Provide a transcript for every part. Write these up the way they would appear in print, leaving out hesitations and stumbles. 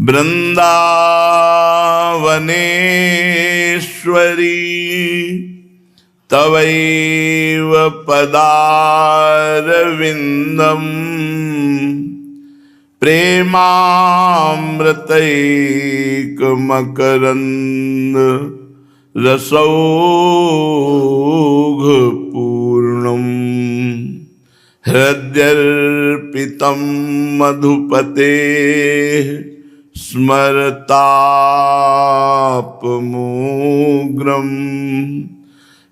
वृंदावनेश्वरी तवैव पदारविंदम प्रेमामृतैकमकरंद रसौघपूर्णम हृद्यर्पितं मधुपते स्मरतापमूग्रम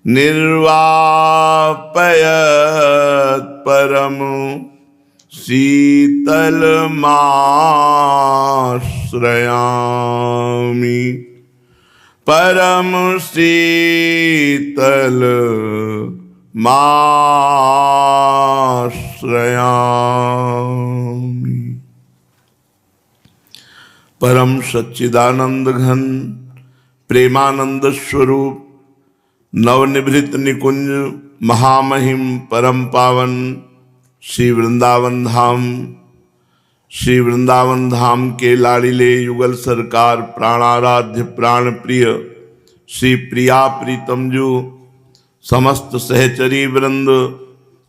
निर्वापयत् परम शीतलमाश्रयामि परम शीतलमाश्रयामि। परम सच्चिदानंद घन प्रेमानंद स्वरूप नवनिभृत निकुंज महामहिम परम पावन श्री वृंदावन धाम के लाड़िले युगल सरकार प्राणाराध्य प्राण प्रिय श्री प्रिया प्रीतम जो समस्त सहचरी वृंद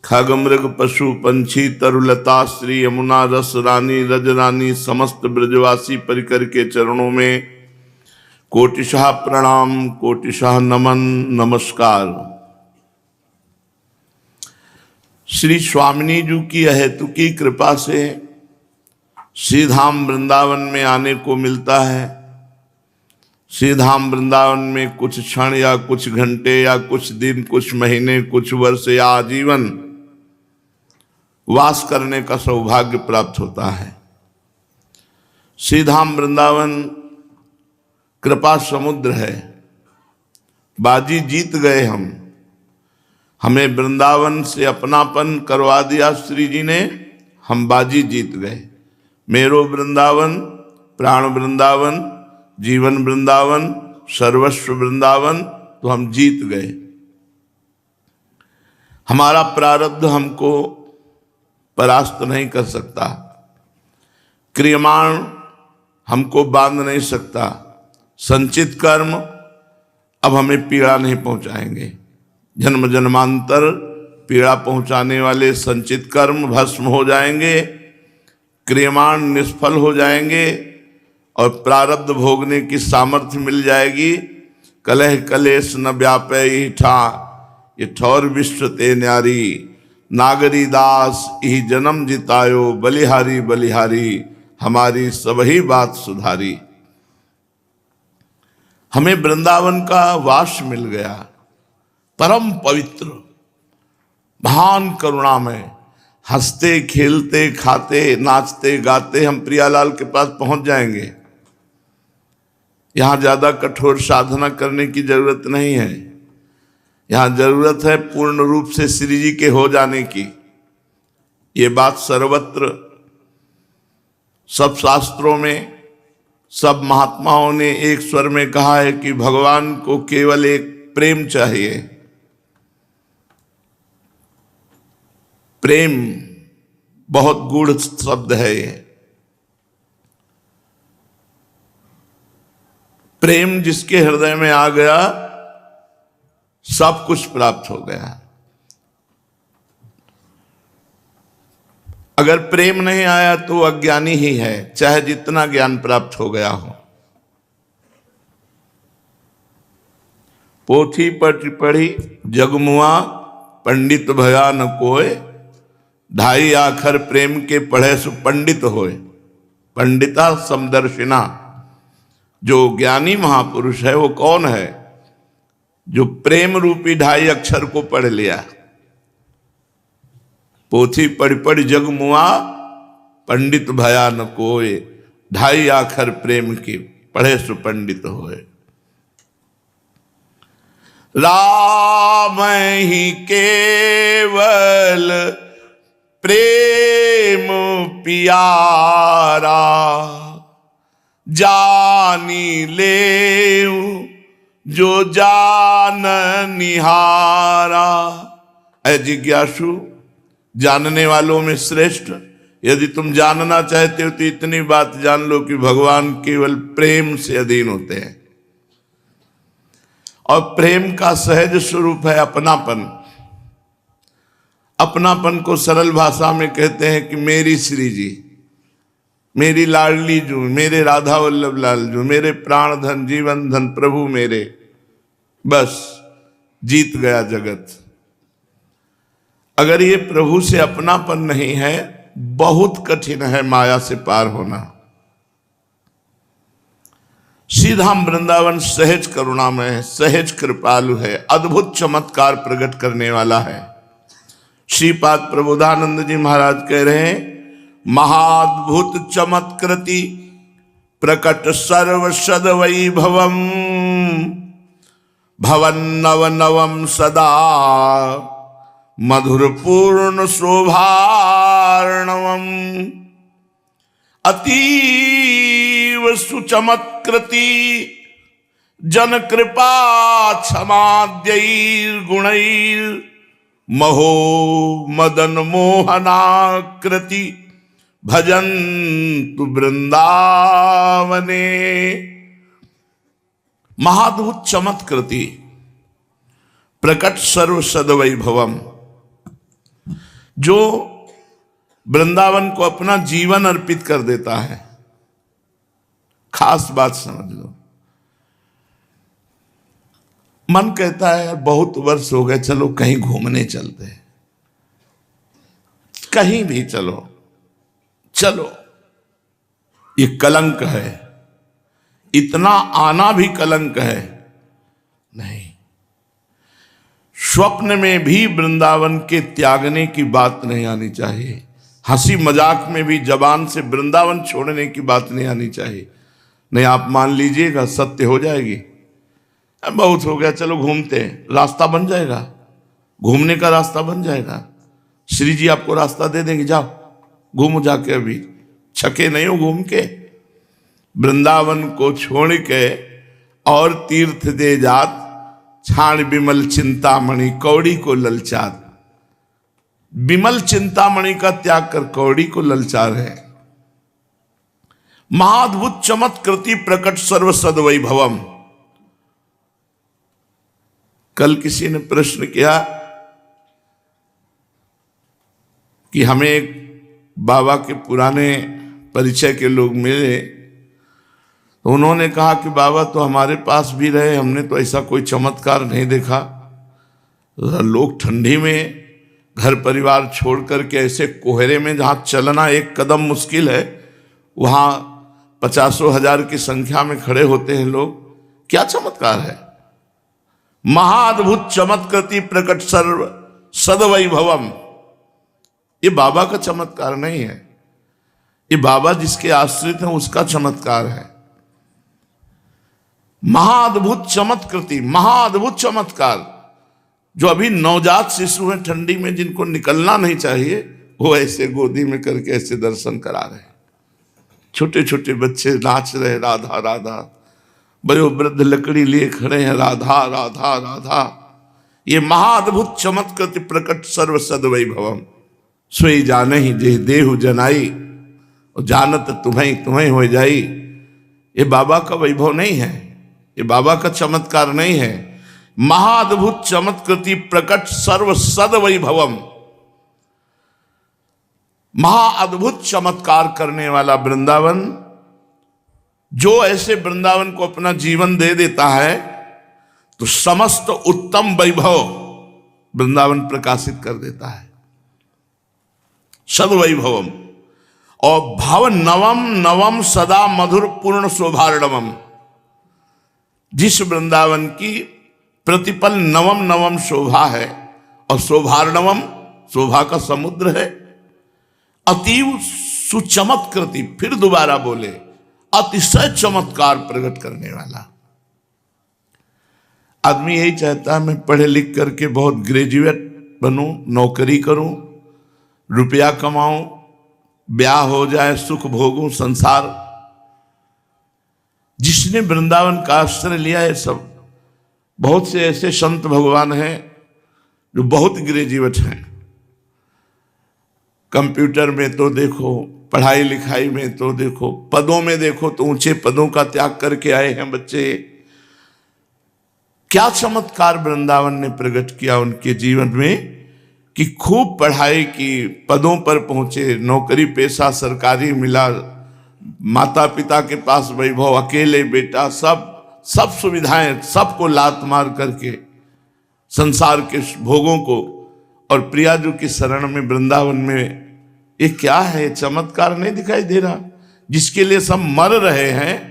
खग मृग पशु पंछी तरुलता श्री यमुना रस रानी रज रानी समस्त ब्रजवासी परिकर के चरणों में कोटिशाह प्रणाम कोटिशाह नमन नमस्कार। श्री स्वामिनी जी की अहेतुकी कृपा से श्री धाम वृंदावन में आने को मिलता है। श्री धाम वृंदावन में कुछ क्षण या कुछ घंटे या कुछ दिन कुछ महीने कुछ वर्ष या आजीवन वास करने का सौभाग्य प्राप्त होता है। श्री धाम वृंदावन कृपा समुद्र है। बाजी जीत गए हमें वृंदावन से अपनापन करवा दिया श्री जी ने, हम बाजी जीत गए। मेरो वृंदावन प्राण वृंदावन जीवन वृंदावन सर्वस्व वृंदावन, तो हम जीत गए। हमारा प्रारब्ध हमको परास्त नहीं कर सकता, क्रियमाण हमको बांध नहीं सकता। संचित कर्म अब हमें पीड़ा नहीं पहुंचाएंगे। जन्म जन्मांतर पीड़ा पहुंचाने वाले संचित कर्म भस्म हो जाएंगे, क्रियमाण निष्फल हो जाएंगे और प्रारब्ध भोगने की सामर्थ्य मिल जाएगी। कलह कलेश न व्यापय ठा ये ठौर विश्व ते न्यारी नागरी दास यही जन्म जितायो बलिहारी बलिहारी हमारी सबही बात सुधारी। हमें वृंदावन का वास मिल गया, परम पवित्र महान करुणामय। हंसते खेलते खाते नाचते गाते हम प्रियालाल के पास पहुंच जाएंगे। यहां ज्यादा कठोर साधना करने की जरूरत नहीं है। यहां जरूरत है पूर्ण रूप से श्री जी के हो जाने की। ये बात सर्वत्र सब शास्त्रों में सब महात्माओं ने एक स्वर में कहा है कि भगवान को केवल एक प्रेम चाहिए। प्रेम बहुत गूढ़ शब्द है ये। प्रेम जिसके हृदय में आ गया सब कुछ प्राप्त हो गया। अगर प्रेम नहीं आया तो अज्ञानी ही है, चाहे जितना ज्ञान प्राप्त हो गया हो। पोथी पढ़ी जगमुआ पंडित भया न कोय, ढाई आखर प्रेम के पढ़े सु पंडित होए। पंडिता समदर्शिना, जो ज्ञानी महापुरुष है वो कौन है? जो प्रेम रूपी ढाई अक्षर को पढ़ लिया। पोथी पढ़ी जग मुआ पंडित भया न कोय, ढाई आखर प्रेम के पढ़े सु पंडित होए। राम ही केवल प्रेम पियारा, जानी ले जो जान निहारा। ऐ जिज्ञासु, जानने वालों में श्रेष्ठ यदि तुम जानना चाहते हो तो इतनी बात जान लो कि भगवान केवल प्रेम से अधीन होते हैं, और प्रेम का सहज स्वरूप है अपनापन। अपनापन को सरल भाषा में कहते हैं कि मेरी श्री जी, मेरी लाडली जू, मेरे राधा वल्लभ लाल जू, मेरे प्राण धन जीवन धन प्रभु मेरे, बस जीत गया जगत। अगर ये प्रभु से अपनापन नहीं है, बहुत कठिन है माया से पार होना। सीधा वृंदावन सहज करुणामय है, सहज कृपालु है, अद्भुत चमत्कार प्रकट करने वाला है। श्रीपाद प्रबोधानंद जी महाराज कह रहे हैं, महाद्भुत चमत्कृति प्रकट सर्व सद वैभवम भवन नव नवम सदा मधुर पूर्ण शोभार्णवम अतीव सुचमत्कृति जन कृपा क्षमाद्यैर गुणैर महो मदन मोहनाकृति भजन्तु वृंदावने। महाद्भुत चमत्कृति प्रकट सर्व सदवैभवम, जो वृंदावन को अपना जीवन अर्पित कर देता है। खास बात समझ लो, मन कहता है बहुत वर्ष हो गए, चलो कहीं घूमने चलते हैं, कहीं भी चलो चलो। ये कलंक है, इतना आना भी कलंक है। नहीं, स्वप्न में भी वृंदावन के त्यागने की बात नहीं आनी चाहिए। हंसी मजाक में भी जबान से वृंदावन छोड़ने की बात नहीं आनी चाहिए। नहीं, आप मान लीजिएगा सत्य हो जाएगी। बहुत हो गया, चलो घूमते हैं, रास्ता बन जाएगा, घूमने का रास्ता बन जाएगा। श्री जी आपको रास्ता दे देंगे, जाओ घूमो जाके, अभी छके नहीं हो घूम के। वृंदावन को छोड़ के और तीर्थ दे जात, छाण विमल चिंतामणि कौड़ी को ललचार। विमल चिंतामणि का त्याग कर कौड़ी को ललचा रहे। महाद्भुत चमत्कृति प्रकट सर्व सद्वैभवम। कल किसी ने प्रश्न किया कि हमें एक बाबा के पुराने परिचय के लोग मिले, तो उन्होंने कहा कि बाबा तो हमारे पास भी रहे, हमने तो ऐसा कोई चमत्कार नहीं देखा। लोग ठंडी में घर परिवार छोड़ करके ऐसे कोहरे में जहाँ चलना एक कदम मुश्किल है, वहाँ 50,000 की संख्या में खड़े होते हैं लोग। क्या चमत्कार है! महाअद्भुत चमत्कृति प्रकट सर्व सदवैभवम। ये बाबा का चमत्कार नहीं है, ये बाबा जिसके आश्रित हैं उसका चमत्कार है। महाअद्भुत चमत्कृति, महाअद्भुत चमत्कार। जो अभी नवजात शिशु हैं ठंडी में, जिनको निकलना नहीं चाहिए, वो ऐसे गोदी में करके ऐसे दर्शन करा रहे। छोटे छोटे बच्चे नाच रहे राधा राधा, बड़े वृद्ध लकड़ी लिए खड़े हैं राधा राधा राधा। ये महाअद्भुत चमत्कृति प्रकट सर्व सद्वैभवम। सोई जाने ही जे देहु जनाई, और जानत तुम्हें तुम्हें हो जाई। ये बाबा का वैभव नहीं है, ये बाबा का चमत्कार नहीं है। महाअद्भुत चमत्कृति प्रकट सर्व सद्वैभवम। महाअद्भुत चमत्कार करने वाला वृंदावन, जो ऐसे वृंदावन को अपना जीवन दे देता है, तो समस्त उत्तम वैभव वृंदावन प्रकाशित कर देता है। सद्वैभवम। और भव नवम नवम सदा मधुर पूर्ण शोभार्णवम। जिस वृंदावन की प्रतिपल नवम नवम शोभा है, और शोभार्णवम शोभा का समुद्र है। अतीव सुचमत्कृति, फिर दोबारा बोले, अतिशय चमत्कार प्रकट करने वाला। आदमी यही चाहता है मैं पढ़े लिख करके बहुत ग्रेजुएट बनूं, नौकरी करूं, रुपया कमाऊं, ब्याह हो जाए, सुख भोगूं, संसार। जिसने वृंदावन का आश्रय लिया है, सब बहुत से ऐसे संत भगवान हैं जो बहुत ग्रेजुएट हैं, कंप्यूटर में तो देखो, पढ़ाई लिखाई में तो देखो, पदों में देखो तो ऊंचे पदों का त्याग करके आए हैं बच्चे। क्या चमत्कार वृंदावन ने प्रकट किया उनके जीवन में कि खूब पढ़ाई की, पदों पर पहुंचे, नौकरी पेशा सरकारी मिला, माता पिता के पास वैभव, अकेले बेटा, सब सुविधाएं, सबको लात मार करके संसार के भोगों को और प्रियाजू की शरण में वृंदावन में। ये क्या है? चमत्कार नहीं दिखाई दे रहा? जिसके लिए सब मर रहे हैं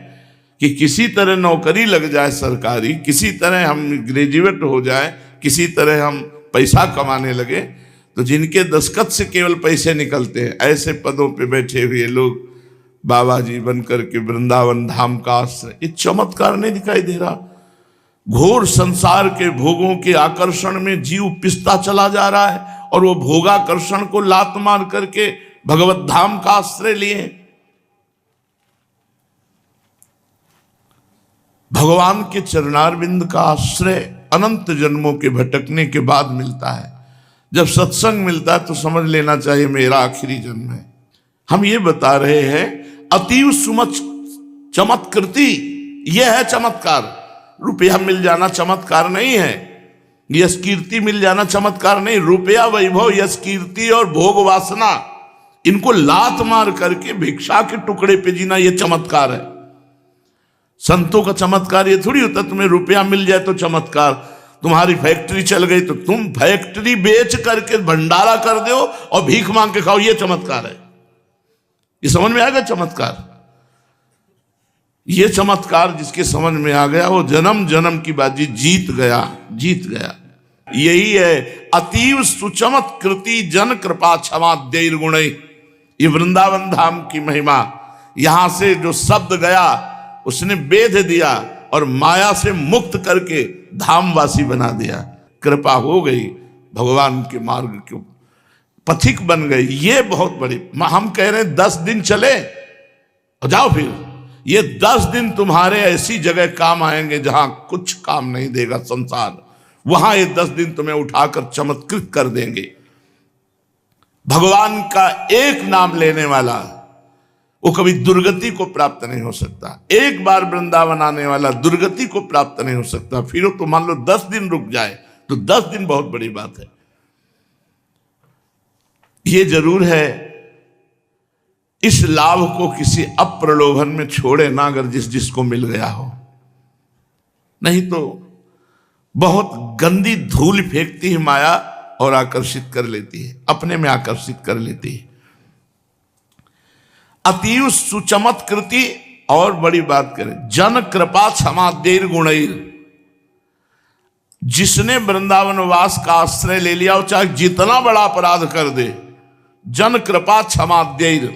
कि किसी तरह नौकरी लग जाए सरकारी, किसी तरह हम ग्रेजुएट हो जाए, किसी तरह हम पैसा कमाने लगे, तो जिनके दस्तखत से केवल पैसे निकलते हैं, ऐसे पदों पे बैठे हुए लोग बाबा जी बन करके वृंदावन धाम का आश्रय। ये चमत्कार नहीं दिखाई दे रहा? घोर संसार के भोगों के आकर्षण में जीव पिसता चला जा रहा है और वो भोगाकर्षण को लात मार करके भगवत धाम का आश्रय लिए। भगवान के चरणारविंद का आश्रय अनंत जन्मों के भटकने के बाद मिलता है। जब सत्संग मिलता है तो समझ लेना चाहिए मेरा आखिरी जन्म है। हम ये बता रहे हैं अतीव सुमच चमत्कृति, यह है चमत्कार। रुपया मिल जाना चमत्कार नहीं है, यश कीर्ति मिल जाना चमत्कार नहीं। रुपया, वैभव, यश कीर्ति और भोग वासना, इनको लात मार करके भिक्षा के टुकड़े पे जीना, यह चमत्कार है। संतों का चमत्कार ये थोड़ी होता तुम्हें रुपया मिल जाए तो चमत्कार, तुम्हारी फैक्ट्री चल गई तो तुम फैक्ट्री बेच करके भंडारा कर दो और भीख मांग के खाओ, ये चमत्कार है। ये समझ में आ गया चमत्कार? ये चमत्कार जिसके समझ में आ गया वो जन्म जन्म की बाजी जीत गया, जीत गया। यही है अतीव सुचमत्कृति जन कृपा क्षमा देर गुण। ये वृंदावन धाम की महिमा। यहां से जो शब्द गया उसने वेद दिया और माया से मुक्त करके धामवासी बना दिया। कृपा हो गई, भगवान के मार्ग के पथिक बन गए। ये बहुत बड़ी, हम कह रहे हैं 10 दिन चले और जाओ फिर, ये 10 दिन तुम्हारे ऐसी जगह काम आएंगे जहां कुछ काम नहीं देगा संसार, वहां ये 10 दिन तुम्हें उठाकर चमत्कृत कर देंगे। भगवान का एक नाम लेने वाला वो कभी दुर्गति को प्राप्त नहीं हो सकता। एक बार वृंदावन आने वाला दुर्गति को प्राप्त नहीं हो सकता। फिर तो मान लो 10 दिन रुक जाए तो 10 दिन बहुत बड़ी बात है। ये जरूर है इस लाभ को किसी अप्रलोभन में छोड़े ना, अगर जिसको मिल गया हो, नहीं तो बहुत गंदी धूल फेंकती है माया और आकर्षित कर लेती है, अपने में आकर्षित कर लेती है। अतीव सुचमत्कृति, और बड़ी बात करें, जन कृपा क्षमा देर गुणैर। जिसने वृंदावन वास का आश्रय ले लिया वो चाहे जितना बड़ा अपराध कर दे, जन कृपा क्षमा देर,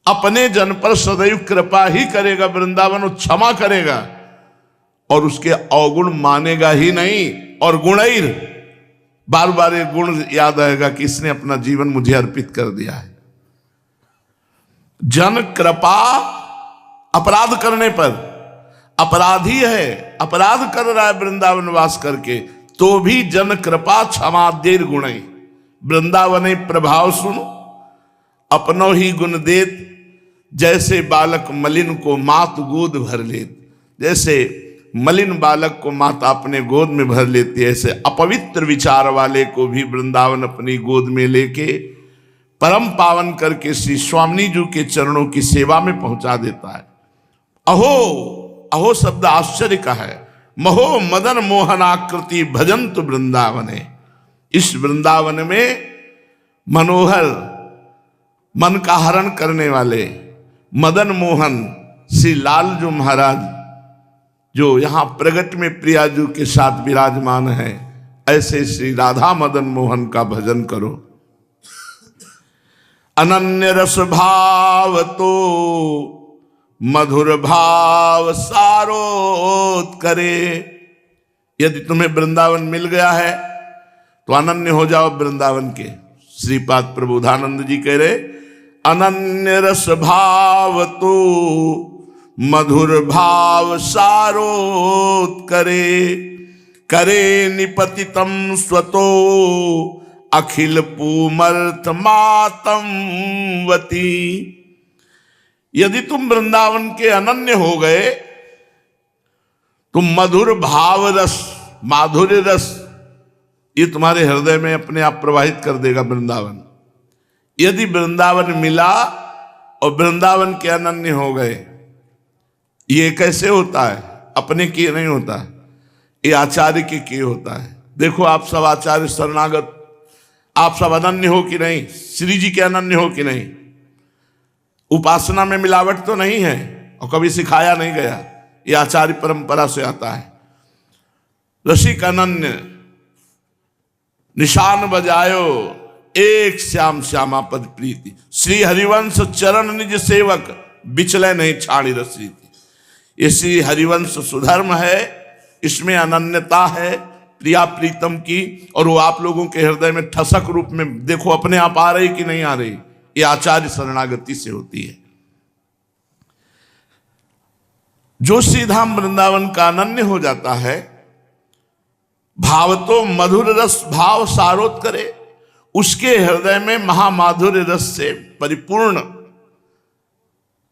अपने जन पर सदैव कृपा ही करेगा। वृंदावन वो क्षमा करेगा और उसके अवगुण मानेगा ही नहीं। और गुणैर, बार बार ये गुण याद आएगा कि इसने अपना जीवन मुझे अर्पित कर दिया है। जन कृपा, अपराध करने पर, अपराधी है, अपराध कर रहा है वृंदावन वास करके, तो भी जन कृपा क्षमा देर गुण। वृंदावन प्रभाव सुन अपनो ही गुण देत, जैसे बालक मलिन को मात गोद भर लेत। जैसे मलिन बालक को माता अपने गोद में भर लेती है, ऐसे अपवित्र विचार वाले को भी वृंदावन अपनी गोद में लेके परम पावन करके श्री स्वामी जी के चरणों की सेवा में पहुंचा देता है। अहो, अहो शब्द आश्चर्य का है। महो मदन मोहनाकृति भजंत वृंदावने। इस वृंदावन में मनोहर, मन का हरण करने वाले मदन मोहन श्री लालजू महाराज जो यहाँ प्रगट में प्रियाजू के साथ विराजमान है, ऐसे श्री राधा मदन मोहन का भजन करो। अनन्य रस भाव तो मधुर भाव सारोत करे। यदि तुम्हें वृंदावन मिल गया है तो अनन्य हो जाओ वृंदावन के। श्रीपाद प्रबोधानंद जी कह रहे, अनन्य रस भाव तो मधुर भाव सारोत करे। करे निपतितम स्वतो अखिल पूमर्थ मातमवती। यदि तुम वृंदावन के अनन्य हो गए तो मधुर भाव रस, माधुर्य रस ये तुम्हारे हृदय में अपने आप प्रवाहित कर देगा वृंदावन। यदि वृंदावन मिला और वृंदावन के अनन्य हो गए, ये कैसे होता है? अपने किए नहीं होता, ये आचार्य के किए होता है। देखो आप सब आचार्य शरणागत, आप सब अनन्य हो कि नहीं? श्री जी के अनन्य हो कि नहीं? उपासना में मिलावट तो नहीं है और कभी सिखाया नहीं गया, ये आचार्य परंपरा से आता है। रसिक अनन्य निशान बजायो, एक श्याम श्यामा पद प्रीति। श्री हरिवंश चरण निज सेवक, बिचले नहीं छाड़ी रसी। ये श्री हरिवंश सुधर्म है, इसमें अनन्यता है प्रिया प्रीतम की, और वो आप लोगों के हृदय में ठसक रूप में देखो अपने आप आ रही कि नहीं आ रही। ये आचार्य शरणागति से होती है। जो श्रीधाम वृंदावन का अनन्य हो जाता है, भाव तो मधुर रस भाव सारोत करे, उसके हृदय में महामाधुर्य रस से परिपूर्ण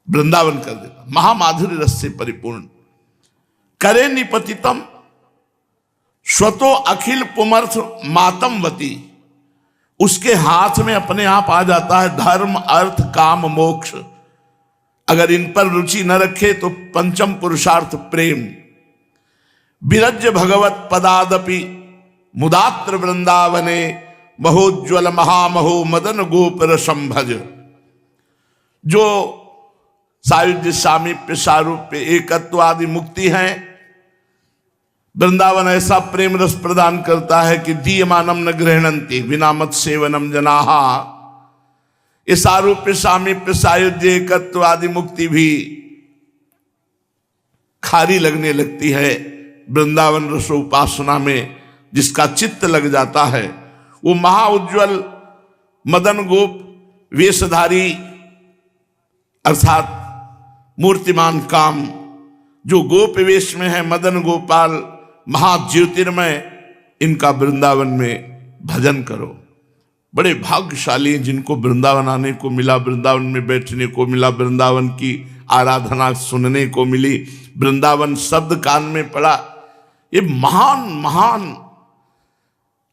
वृंदावन कर देता, महामाधुर्य रस से परिपूर्ण। करे निपतितम स्वतो अखिल पुमर्थ मातमवती, उसके हाथ में अपने आप आ जाता है धर्म अर्थ काम मोक्ष। अगर इन पर रुचि न रखे तो पंचम पुरुषार्थ प्रेम। विरज्य भगवत पदादपि मुदात्र वृंदावने, महोज्वल महामहो मदन गोपर संभज। जो सायुज्य सामीप्य सारूप्य एकत्व आदि मुक्ति है, वृंदावन ऐसा प्रेम रस प्रदान करता है कि दीयमानम न गृहणंति बिना मत सेवनम जनाहा। ये सारूप्य सामीप्य सायुज्य एकत्व आदि मुक्ति भी खारी लगने लगती है। वृंदावन रस उपासना में जिसका चित्त लग जाता है, वो महाउज्ज्वल मदन गोप वेशधारी अर्थात मूर्तिमान काम, जो गोप वेश में है, मदन गोपाल महाज्योतिर्मय, इनका वृंदावन में भजन करो। बड़े भाग्यशाली हैं जिनको वृंदावन आने को मिला, वृंदावन में बैठने को मिला, वृंदावन की आराधना सुनने को मिली, वृंदावन शब्द कान में पड़ा। ये महान महान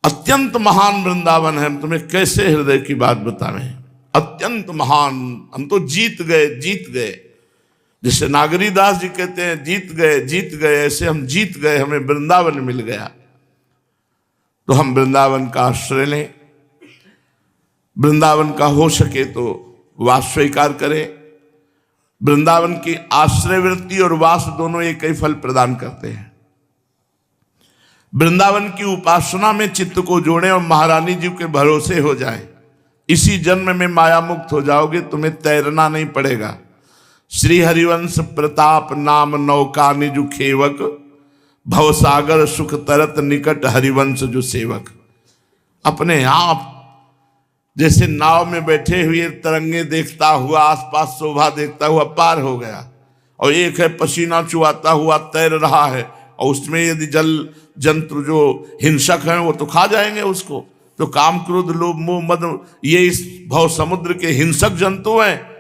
अत्यंत महान वृंदावन है। हम तुम्हें कैसे हृदय की बात बतावें, अत्यंत महान। हम तो जीत गए, जीत गए। जिसे नागरीदास जी कहते हैं जीत गए, जीत गए, ऐसे हम जीत गए, हमें वृंदावन मिल गया। तो हम वृंदावन का आश्रय लें, वृंदावन का हो सके तो वास स्वीकार करें। वृंदावन की आश्रय वृत्ति और वास दोनों एक ही फल प्रदान करते हैं। वृंदावन की उपासना में चित्त को जोड़ें और महारानी जी के भरोसे हो जाएं। इसी जन्म में माया मुक्त हो जाओगे, तुम्हें तैरना नहीं पड़ेगा। श्री हरिवंश प्रताप नाम नौका निज खेवक, भवसागर सुख तरत निकट हरिवंश जो सेवक। अपने आप जैसे नाव में बैठे हुए तरंगे देखता हुआ, आसपास शोभा देखता हुआ पार हो गया, और एक है पसीना चुआता हुआ तैर रहा है, और उसमें यदि जल जंतु जो हिंसक हैं वो तो खा जाएंगे उसको। तो काम क्रोध लोभ मोह मद ये इस भव समुद्र के हिंसक जंतु हैं।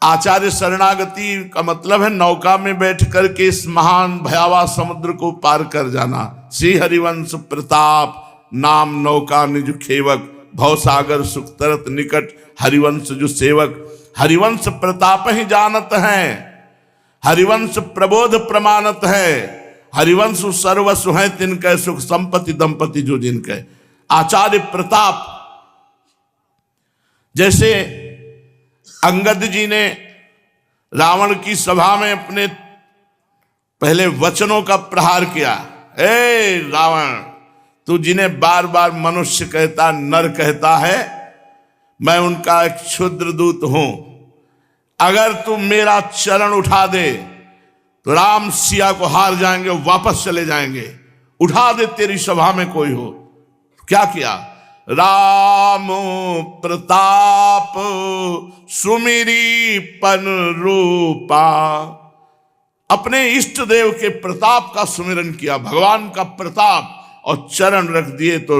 आचार्य शरणागति का मतलब है नौका में बैठ करके इस महान भयावह समुद्र को पार कर जाना। श्री हरिवंश प्रताप नाम नौका निज खेवक, भवसागर सुख तरत निकट हरिवंश जो सेवक। हरिवंश प्रताप ही जानत हैं, हरिवंश प्रबोध प्रमाणत है, हरिवंश सर्वस्व है तिनके, सुख संपत्ति दंपति जो जिनके। आचार्य प्रताप, जैसे अंगद जी ने रावण की सभा में अपने पहले वचनों का प्रहार किया। ए रावण, तू जिन्हें बार बार मनुष्य कहता, नर कहता है, मैं उनका एक क्षुद्र दूत हूं। अगर तू मेरा चरण उठा दे तो राम सिया को हार जाएंगे, वापस चले जाएंगे। उठा दे तेरी सभा में कोई हो। क्या किया? राम प्रताप सुमिरी पन रूपा, अपने इष्ट देव के प्रताप का सुमिरन किया। भगवान का प्रताप, और चरण रख दिए तो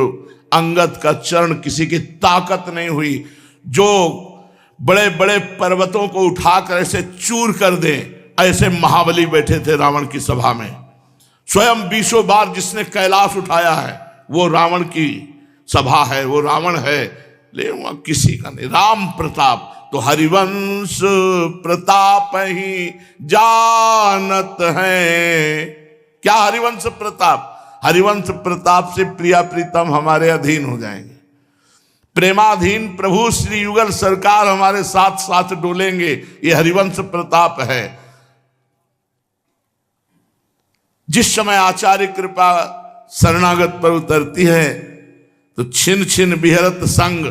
अंगद का चरण किसी की ताकत नहीं हुई। जो बड़े बड़े पर्वतों को उठाकर ऐसे चूर कर दे, ऐसे महाबली बैठे थे रावण की सभा में। स्वयं 20 बार जिसने कैलाश उठाया है वो रावण की सभा है, वो रावण है, लेकिन वह किसी का नहीं। राम प्रताप तो हरिवंश प्रताप ही जानत है। क्या हरिवंश प्रताप? हरिवंश प्रताप से प्रिया प्रीतम हमारे अधीन हो जाएंगे, प्रेमाधीन प्रभु श्री युगल सरकार हमारे साथ साथ डोलेंगे। ये हरिवंश प्रताप है। जिस समय आचार्य कृपा शरणागत पर उतरती है तो छिन छिन बिहरत संग,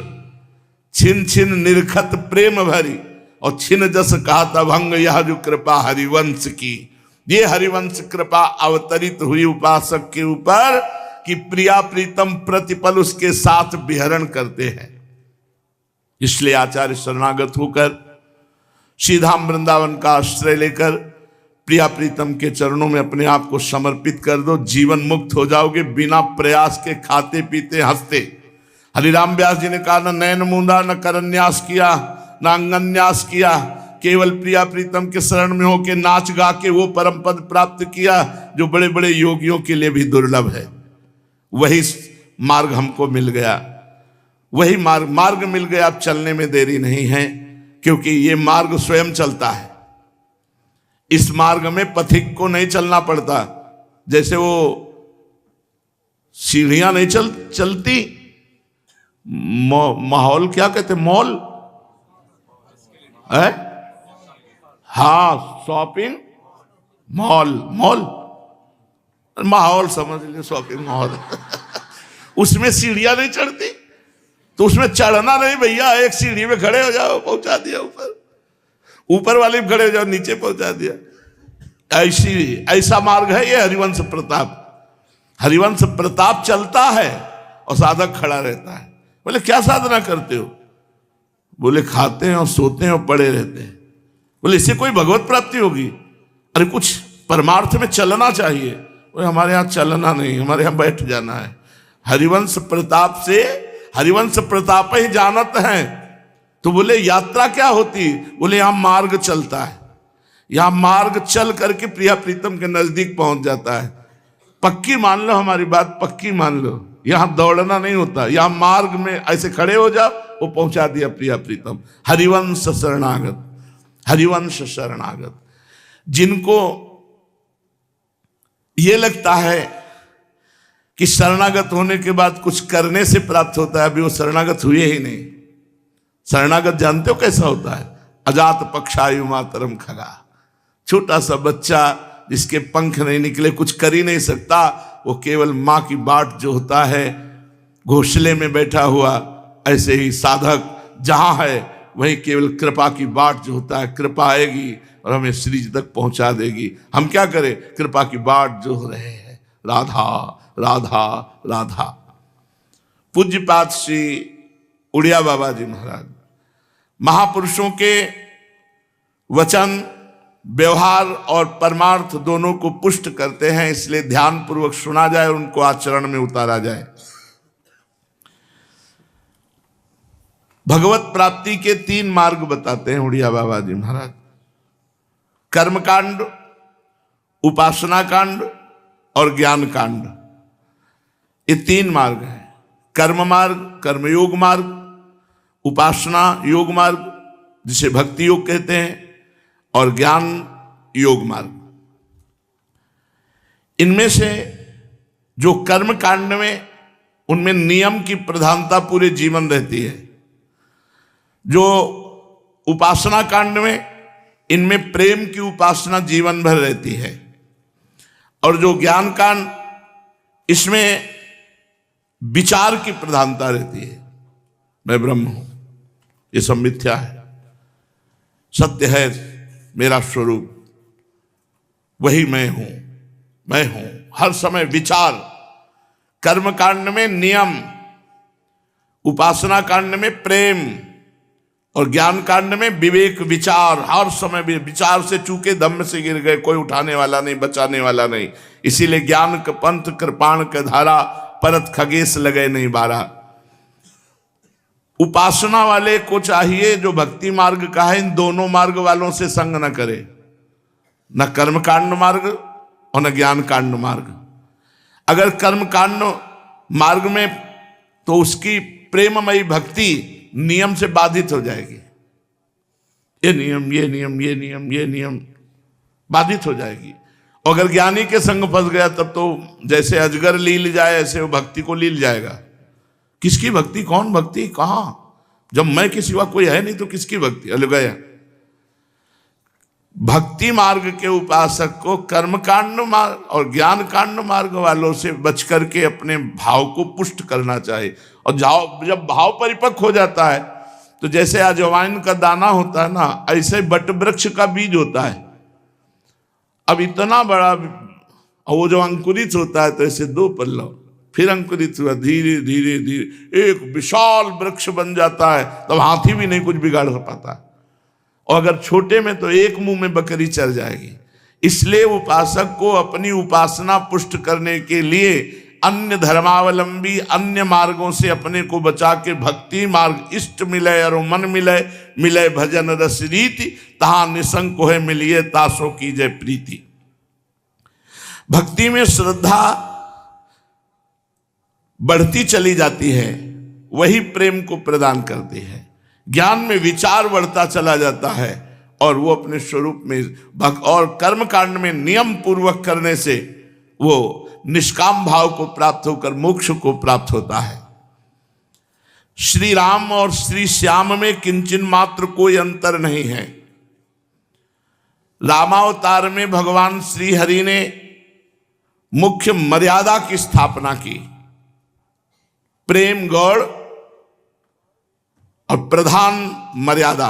छिन छिन निरखत प्रेम भरी, और छिन जस कहता भंग, यह जो कृपा हरिवंश की। ये हरिवंश कृपा अवतरित हुई उपासक के ऊपर कि प्रिया प्रीतम प्रतिपल उसके साथ विहरण करते हैं। इसलिए आचार्य शरणागत होकर सीधा वृंदावन का आश्रय लेकर प्रिया प्रीतम के चरणों में अपने आप को समर्पित कर दो। जीवन मुक्त हो जाओगे, बिना प्रयास के खाते पीते हंसते। हरिराम व्यास जी ने कहा, न नैन मूंदा, न करन्यास किया, न अंगन्यास किया, केवल प्रिया प्रीतम के शरण में होके नाच गा के वो परम पद प्राप्त किया जो बड़े बड़े योगियों के लिए भी दुर्लभ है। वही मार्ग हमको मिल गया, वही मार्ग मिल गया। अब चलने में देरी नहीं है, क्योंकि ये मार्ग स्वयं चलता है। इस मार्ग में पथिक को नहीं चलना पड़ता। जैसे वो सीढ़ियां नहीं चलती, माहौल क्या कहते, मॉल है, हाँ, शॉपिंग मॉल, माहौल समझ लीजिए, शॉपिंग मॉल उसमें सीढ़ियां नहीं चढ़ती, तो उसमें चढ़ना नहीं भैया। एक सीढ़ी में खड़े हो जाओ, पहुंचा दिया ऊपर वाले में खड़े हो जाओ, नीचे पहुंचा दिया। ऐसा मार्ग है ये हरिवंश प्रताप। हरिवंश प्रताप चलता है और साधक खड़ा रहता है। बोले क्या साधना करते हो? बोले खाते हैं और सोते हैं और पड़े रहते हैं। बोले इससे कोई भगवत प्राप्ति होगी? अरे कुछ परमार्थ में चलना चाहिए। बोले हमारे यहाँ चलना नहीं, हमारे यहाँ बैठ जाना है। हरिवंश प्रताप से हरिवंश प्रताप ही जानत हैं। तो बोले यात्रा क्या होती? बोले यहाँ मार्ग चलता है, यहाँ मार्ग चल करके प्रिया प्रीतम के नजदीक पहुंच जाता है। पक्की मान लो, हमारी बात पक्की मान लो। यहाँ दौड़ना नहीं होता, यहाँ मार्ग में ऐसे खड़े हो जाओ, वो पहुंचा दिया प्रिया प्रीतम। हरिवंश शरणागत, हरिवंश शरणागत। जिनको ये लगता है कि शरणागत होने के बाद कुछ करने से प्राप्त होता है, अभी वो शरणागत हुए ही नहीं। शरणागत जानते हो कैसा होता है? अजात पक्षायु मातरम खगा, छोटा सा बच्चा जिसके पंख नहीं निकले, कुछ कर ही नहीं सकता। वो केवल माँ की बाट जो होता है, घोंसले में बैठा हुआ, ऐसे ही साधक जहां है वहीं केवल कृपा की बाट जो होता है, कृपा आएगी और हमें श्री जी तक पहुंचा देगी। हम क्या करें? कृपा की बाट जो हो रहे हैं, राधा राधा राधा। पूज्यपाद श्री उड़िया बाबा जी महाराज महापुरुषों के वचन, व्यवहार और परमार्थ दोनों को पुष्ट करते हैं, इसलिए ध्यान पूर्वक सुना जाए और उनको आचरण में उतारा जाए। भगवत प्राप्ति के 3 मार्ग बताते हैं उड़िया बाबा जी महाराज। कर्मकांड, उपासना कांड और ज्ञान कांड, ये 3 मार्ग हैं। कर्म मार्ग, कर्मयोग मार्ग, उपासना योग मार्ग जिसे भक्ति योग कहते हैं, और ज्ञान योग मार्ग। इनमें से जो कर्म कांड में, उनमें नियम की प्रधानता पूरे जीवन रहती है। जो उपासना कांड में, इनमें प्रेम की उपासना जीवन भर रहती है। और जो ज्ञान कांड, इसमें विचार की प्रधानता रहती है। मैं ब्रह्म हूं, ये सब मिथ्या है, सत्य है मेरा स्वरूप, वही मैं हूं, मैं हूं। हर समय विचार। कर्म कांड में नियम, उपासना कांड में प्रेम, और ज्ञान कांड में विवेक विचार, हर समय भी विचार से चूके धम्म से गिर गए, कोई उठाने वाला नहीं, बचाने वाला नहीं। इसीलिए ज्ञान का पंथ कृपाण के धारा, परत खगेश लगे नहीं बारा। उपासना वाले को चाहिए जो भक्ति मार्ग का है, इन दोनों मार्ग वालों से संग न करे, न कर्म कांड मार्ग और न ज्ञान कांड मार्ग। अगर कर्म कांड मार्ग में तो उसकी प्रेममयी भक्ति नियम से बाधित हो जाएगी। ये नियम, ये नियम, ये नियम, ये नियम बाधित हो जाएगी। और अगर ज्ञानी के संग फंस गया तब तो जैसे अजगर लील जाए ऐसे वो भक्ति को लील जाएगा। किसकी भक्ति, कौन भक्ति, कहां? जब मैं के सिवा कोई है नहीं तो किसकी भक्ति? अलग गया। भक्ति मार्ग के उपासक को कर्म कांड मार्ग और ज्ञान कांड मार्ग वालों से बच करके अपने भाव को पुष्ट करना चाहिए। और जब भाव परिपक्व हो जाता है तो जैसे अजवाइन का दाना होता है ना, ऐसे बट वृक्ष का बीज होता है। अब इतना बड़ा, और वो जो अंकुरित होता है तो ऐसे 2 पल्लव, फिर अंकुरित हुआ, धीरे धीरे धीरे एक विशाल वृक्ष बन जाता है। तब हाथी भी नहीं कुछ बिगाड़ पाता। और अगर छोटे में तो एक मुंह में बकरी चल जाएगी। इसलिए उपासक को अपनी उपासना पुष्ट करने के लिए अन्य धर्मावलंबी अन्य मार्गों से अपने को बचा के भक्ति मार्ग इष्ट मिले और मन मिले, मिले भजन रस रीति, तहां निसंग को है मिलिए तासों की जय प्रीति। भक्ति में श्रद्धा बढ़ती चली जाती है, वही प्रेम को प्रदान करती है। ज्ञान में विचार बढ़ता चला जाता है और वो अपने स्वरूप में और कर्म कांड में नियम पूर्वक करने से वो निष्काम भाव को प्राप्त होकर मोक्ष को प्राप्त होता है। श्री राम और श्री श्याम में किंचन मात्र कोई अंतर नहीं है। रामावतार में भगवान श्री हरि ने मुख्य मर्यादा की स्थापना की, प्रेम गौड़ और प्रधान मर्यादा।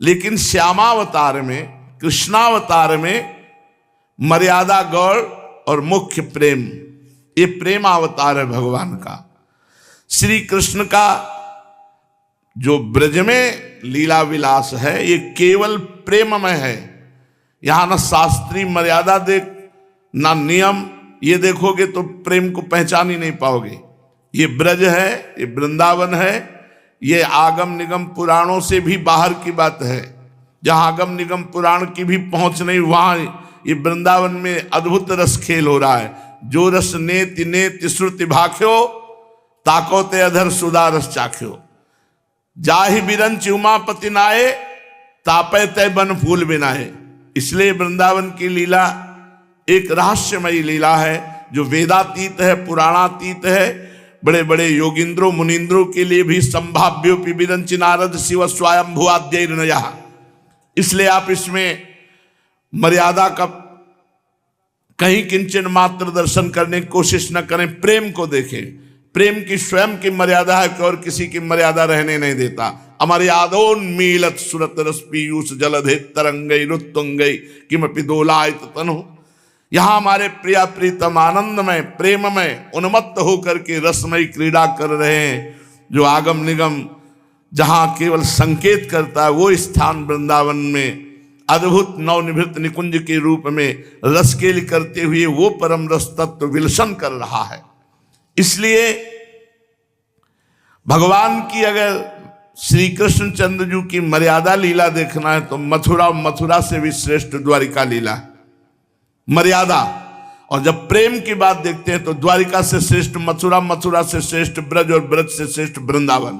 लेकिन श्यामावतार में, कृष्णावतार में मर्यादा गौड़ और मुख्य प्रेम, ये प्रेमावतार है भगवान का। श्री कृष्ण का जो ब्रज में लीला विलास है ये केवल प्रेममय है। यहां ना शास्त्रीय मर्यादा देख ना नियम, ये देखोगे तो प्रेम को पहचान ही नहीं पाओगे। ये ब्रज है, ये वृंदावन है, ये आगम निगम पुराणों से भी बाहर की बात है। जहां आगम निगम पुराण की भी पहुंच नहीं, वहां ये वृंदावन में अद्भुत रस खेल हो रहा है। जो रस नेति नेति श्रुति भाख्यो, ताको ते अधर सुधा रस चाख्यो। जाहि बिरंच उमापति नाये, तापे तय बन फूल बिनाए। इसलिए वृंदावन की लीला एक रहस्यमयी लीला है जो वेदातीत है, पुराणातीत है। बड़े बड़े योगिंद्रों मुनिंद्रों के लिए भी संभाव्योपि विरंचि नारद शिव स्वयंभुआद्यैर्नयः। इसलिए आप इसमें मर्यादा का कहीं किंचन मात्र दर्शन करने की कोशिश न करें, प्रेम को देखें। प्रेम की स्वयं की मर्यादा है कि और किसी की मर्यादा रहने नहीं देता। अमर्यादोन्मीलत सुरत रस पीयूष जलधे तरंगै रुत्तुंगै किमपि दोलायत तनु। यहां हमारे प्रिया प्रीतम आनंदमय प्रेममय उन्मत्त होकर के रसमयी क्रीड़ा कर रहे हैं। जो आगम निगम जहां केवल संकेत करता है, वो स्थान वृंदावन में अद्भुत नवनिभृत निकुंज के रूप में रसकेली करते हुए वो परम रस तत्व विलसन कर रहा है। इसलिए भगवान की अगर श्री कृष्ण चंद्र जी की मर्यादा लीला देखना है तो मथुरा, मथुरा से भी श्रेष्ठ द्वारिका लीला मर्यादा। और जब प्रेम की बात देखते हैं तो द्वारिका से श्रेष्ठ मथुरा, मथुरा से श्रेष्ठ ब्रज और ब्रज से श्रेष्ठ वृंदावन।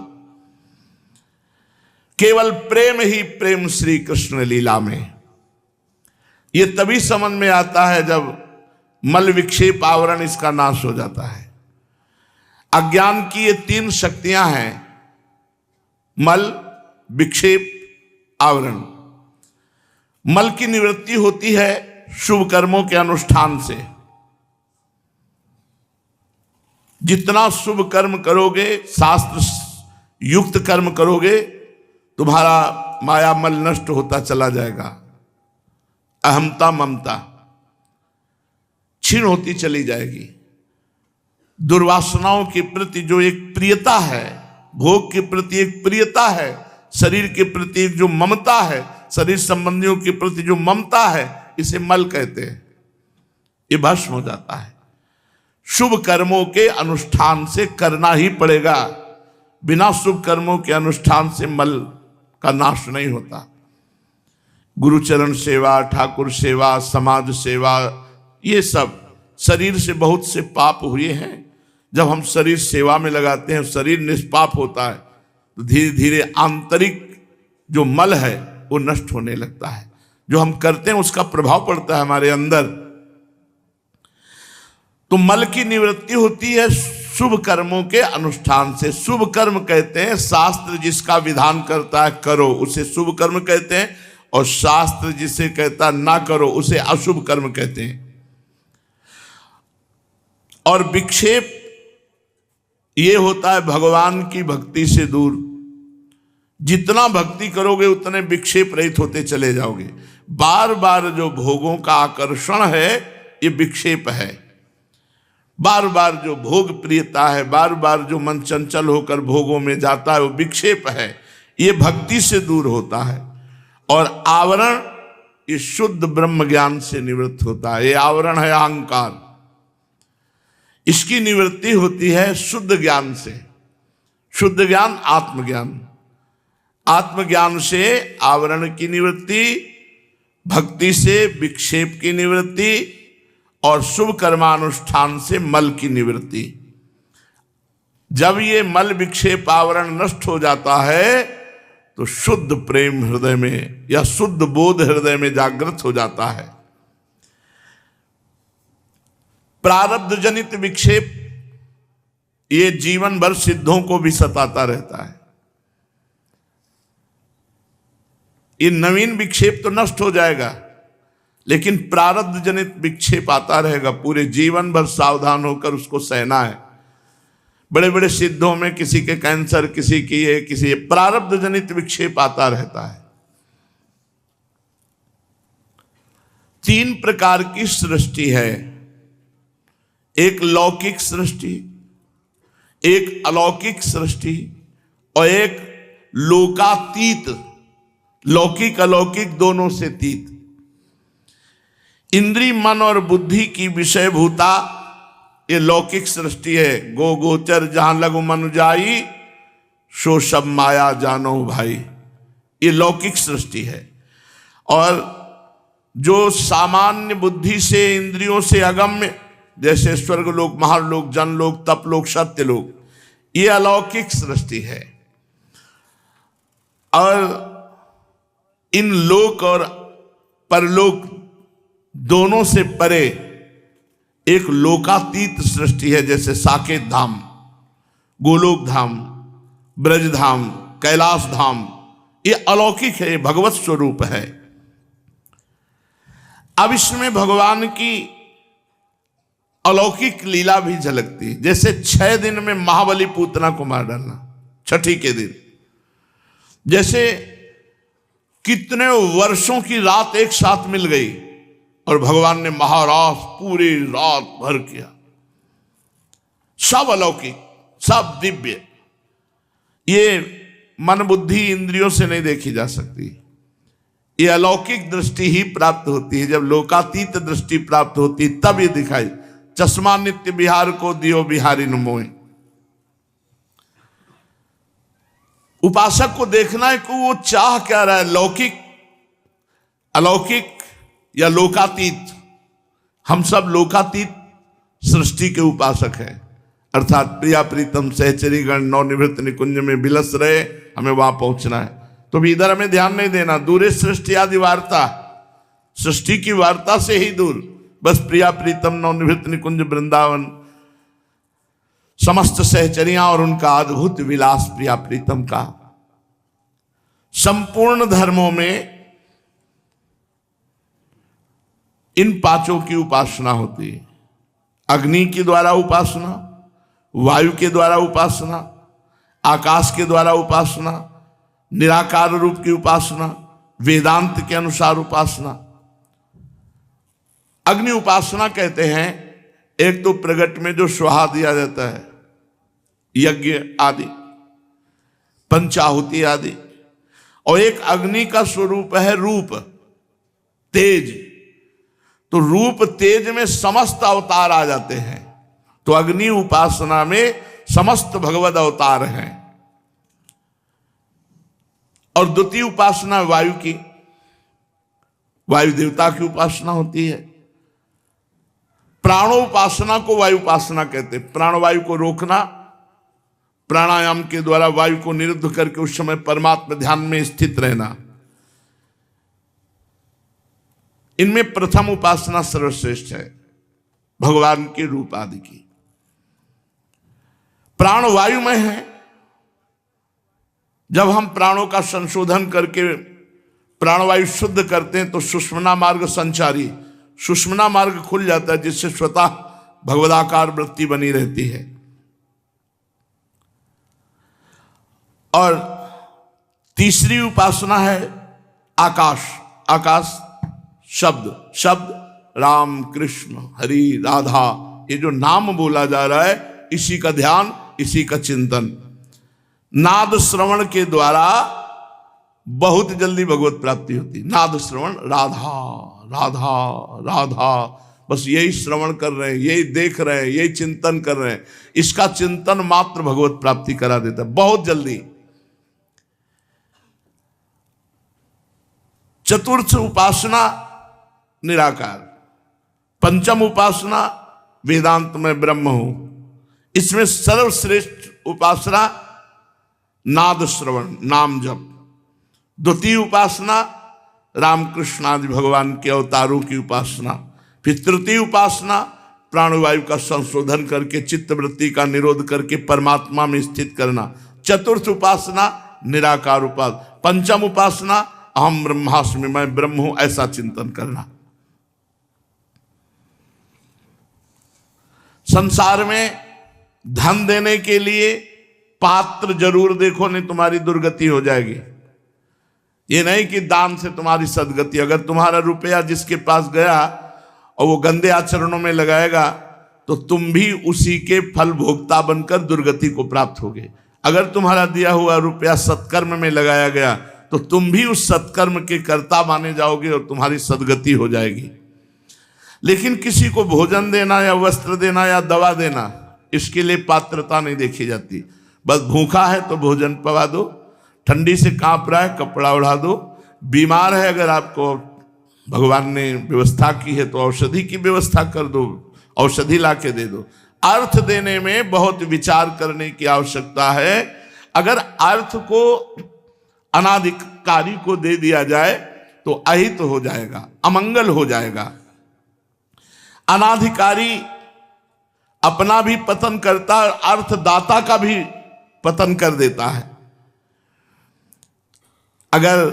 केवल प्रेम ही प्रेम श्री कृष्ण लीला में। यह तभी समझ में आता है जब मल विक्षेप आवरण इसका नाश हो जाता है। अज्ञान की ये 3 शक्तियां हैं, मल विक्षेप आवरण। मल की निवृत्ति होती है शुभ कर्मों के अनुष्ठान से। जितना शुभ कर्म करोगे, शास्त्र युक्त कर्म करोगे, तुम्हारा माया मल नष्ट होता चला जाएगा। अहमता ममता क्षीण होती चली जाएगी। दुर्वासनाओं के प्रति जो एक प्रियता है, भोग के प्रति एक प्रियता है, शरीर के प्रति जो ममता है, शरीर संबंधियों के प्रति जो ममता है, इसे मल कहते हैं। ये भस्म हो जाता है। शुभ कर्मों के अनुष्ठान से करना ही पड़ेगा, बिना शुभ कर्मों के अनुष्ठान से मल का नाश नहीं होता। गुरुचरण सेवा, ठाकुर सेवा, समाज सेवा, ये सब शरीर से बहुत से पाप हुए हैं। जब हम शरीर सेवा में लगाते हैं, शरीर निष्पाप होता है, तो धीरे धीरे आंतरिक जो मल है वो नष्ट होने लगता है। जो हम करते हैं उसका प्रभाव पड़ता है हमारे अंदर। तो मल की निवृत्ति होती है शुभ कर्मों के अनुष्ठान से। शुभ कर्म कहते हैं शास्त्र जिसका विधान करता है करो, उसे शुभ कर्म कहते हैं, और शास्त्र जिसे कहता ना करो उसे अशुभ कर्म कहते हैं। और विक्षेप ये होता है भगवान की भक्ति से दूर। जितना भक्ति करोगे उतने विक्षेप रहित होते चले जाओगे। बार बार जो भोगों का आकर्षण है ये विक्षेप है। बार बार जो भोग प्रियता है, बार बार जो मन चंचल होकर भोगों में जाता है, वो विक्षेप है। ये भक्ति से दूर होता है। और आवरण ये शुद्ध ब्रह्म ज्ञान से निवृत्त होता है। ये आवरण है अहंकार, इसकी निवृत्ति होती है शुद्ध ज्ञान से। शुद्ध ज्ञान आत्मज्ञान, आत्मज्ञान से आवरण की निवृत्ति, भक्ति से विक्षेप की निवृत्ति, और शुभ कर्मानुष्ठान से मल की निवृत्ति। जब ये मल विक्षेप आवरण नष्ट हो जाता है तो शुद्ध प्रेम हृदय में या शुद्ध बोध हृदय में जागृत हो जाता है। प्रारब्ध जनित विक्षेप ये जीवन भर सिद्धों को भी सताता रहता है। ये नवीन विक्षेप तो नष्ट हो जाएगा, लेकिन प्रारब्ध जनित विक्षेप आता रहेगा। पूरे जीवन भर सावधान होकर उसको सहना है। बड़े बड़े सिद्धों में किसी के कैंसर, किसी की ये, किसी ये प्रारब्ध जनित विक्षेप आता रहता है। 3 प्रकार की सृष्टि है, एक लौकिक सृष्टि, एक अलौकिक सृष्टि और एक लोकातीत। लौकिक अलौकिक दोनों से तीत। इंद्री मन और बुद्धि की विषयभूता ये लौकिक सृष्टि है। गो गोचर जहां लघु मन जाई, सो सब माया जानो भाई, ये लौकिक सृष्टि है। और जो सामान्य बुद्धि से, इंद्रियों से अगम्य, जैसे स्वर्गलोक, महालोक, जनलोक, तपलोक, सत्यलोक, ये अलौकिक सृष्टि है। और इन लोक और परलोक दोनों से परे एक लोकातीत सृष्टि है, जैसे साकेत धाम, गोलोक धाम, ब्रज धाम, कैलाश धाम, ये अलौकिक है, भगवत स्वरूप है। अब इसमें भगवान की अलौकिक लीला भी झलकती है। जैसे 6 दिन में महाबली पूतना को मार डालना, छठी के दिन, जैसे कितने वर्षों की रात एक साथ मिल गई और भगवान ने महारास पूरी रात भर किया। सब अलौकिक, सब दिव्य, ये मन बुद्धि इंद्रियों से नहीं देखी जा सकती। ये अलौकिक दृष्टि ही प्राप्त होती है। जब लोकातीत दृष्टि प्राप्त होती तब ये दिखाई। चश्मा नित्य बिहार को दियो बिहारी न मोए। उपासक को देखना है कि वो चाह क्या रहा है, लौकिक, अलौकिक या लोकातीत। हम सब लोकातीत सृष्टि के उपासक हैं, अर्थात प्रिया प्रीतम सहचरीगण नवनिवृत्त निकुंज में बिलस रहे, हमें वहां पहुंचना है। तो भी इधर हमें ध्यान नहीं देना। दूरे सृष्टि आदि वार्ता, सृष्टि की वार्ता से ही दूर, बस प्रिया प्रीतम नवनिवृत्त निकुंज वृंदावन, समस्त सहचरियां और उनका अद्भुत विलास प्रिया प्रीतम का। संपूर्ण धर्मों में इन 5 की उपासना होती है। अग्नि के द्वारा उपासना, वायु के द्वारा उपासना, आकाश के द्वारा उपासना, निराकार रूप की उपासना, वेदांत के अनुसार उपासना। अग्नि उपासना कहते हैं, एक तो प्रगट में जो स्वाहा दिया जाता है, यज्ञ आदि, पंचाहुति आदि, और एक अग्नि का स्वरूप है रूप, तेज। तो रूप तेज में समस्त अवतार आ जाते हैं। तो अग्नि उपासना में समस्त भगवद अवतार हैं। और द्वितीय उपासना वायु की, वायु देवता की उपासना होती है। प्राणोपासना को वायु उपासना कहते हैं। प्राणवायु को रोकना, प्राणायाम के द्वारा वायु को निरुद्ध करके उस समय परमात्मा ध्यान में स्थित रहना। इनमें प्रथम उपासना सर्वश्रेष्ठ है, भगवान के रूप आदि की। प्राण वायु में है। जब हम प्राणों का संशोधन करके प्राणवायु शुद्ध करते हैं तो सुषुम्ना मार्ग संचारी, सुषुम्ना मार्ग खुल जाता है, जिससे स्वतः भगवदाकार वृत्ति बनी रहती है। और तीसरी उपासना है आकाश। आकाश शब्द, शब्द राम कृष्ण हरि राधा, ये जो नाम बोला जा रहा है, इसी का ध्यान, इसी का चिंतन। नाद श्रवण के द्वारा बहुत जल्दी भगवत प्राप्ति होती। नाद श्रवण, राधा राधा राधा, बस यही श्रवण कर रहे हैं, यही देख रहे हैं, यही चिंतन कर रहे हैं, इसका चिंतन मात्र भगवत प्राप्ति करा देता है बहुत जल्दी। चतुर्थ उपासना निराकार। पंचम उपासना वेदांत में ब्रह्म हूं। इसमें सर्वश्रेष्ठ उपासना नाद श्रवण, नाम जप। द्वितीय उपासना रामकृष्ण आदि भगवान के अवतारों की उपासना। फिर तृतीय उपासना प्राणवायु का संशोधन करके चित्त वृत्ति का निरोध करके परमात्मा में स्थित करना। चतुर्थ उपासना निराकार उपासना। पंचम उपासना अहम ब्रह्मास्मि, मैं ब्रह्म हूं, ऐसा चिंतन करना। संसार में धन देने के लिए पात्र जरूर देखो, नहीं तुम्हारी दुर्गति हो जाएगी। ये नहीं कि दान से तुम्हारी सदगति। अगर तुम्हारा रुपया जिसके पास गया और वो गंदे आचरणों में लगाएगा तो तुम भी उसी के फल भोक्ता बनकर दुर्गति को प्राप्त होगे। अगर तुम्हारा दिया हुआ रुपया सत्कर्म में लगाया गया तो तुम भी उस सत्कर्म के कर्ता माने जाओगे और तुम्हारी सदगति हो जाएगी। लेकिन किसी को भोजन देना या वस्त्र देना या दवा देना, इसके लिए पात्रता नहीं देखी जाती। बस भूखा है तो भोजन पवा दो, ठंडी से कांप रहा है कपड़ा उड़ा दो, बीमार है अगर आपको भगवान ने व्यवस्था की है तो औषधि की व्यवस्था कर दो, औषधि ला के दे दो। अर्थ देने में बहुत विचार करने की आवश्यकता है। अगर अर्थ को अनाधिकारी को दे दिया जाए तो अहित हो जाएगा, अमंगल हो जाएगा। अनाधिकारी अपना भी पतन करता है और अर्थदाता का भी पतन कर देता है। अगर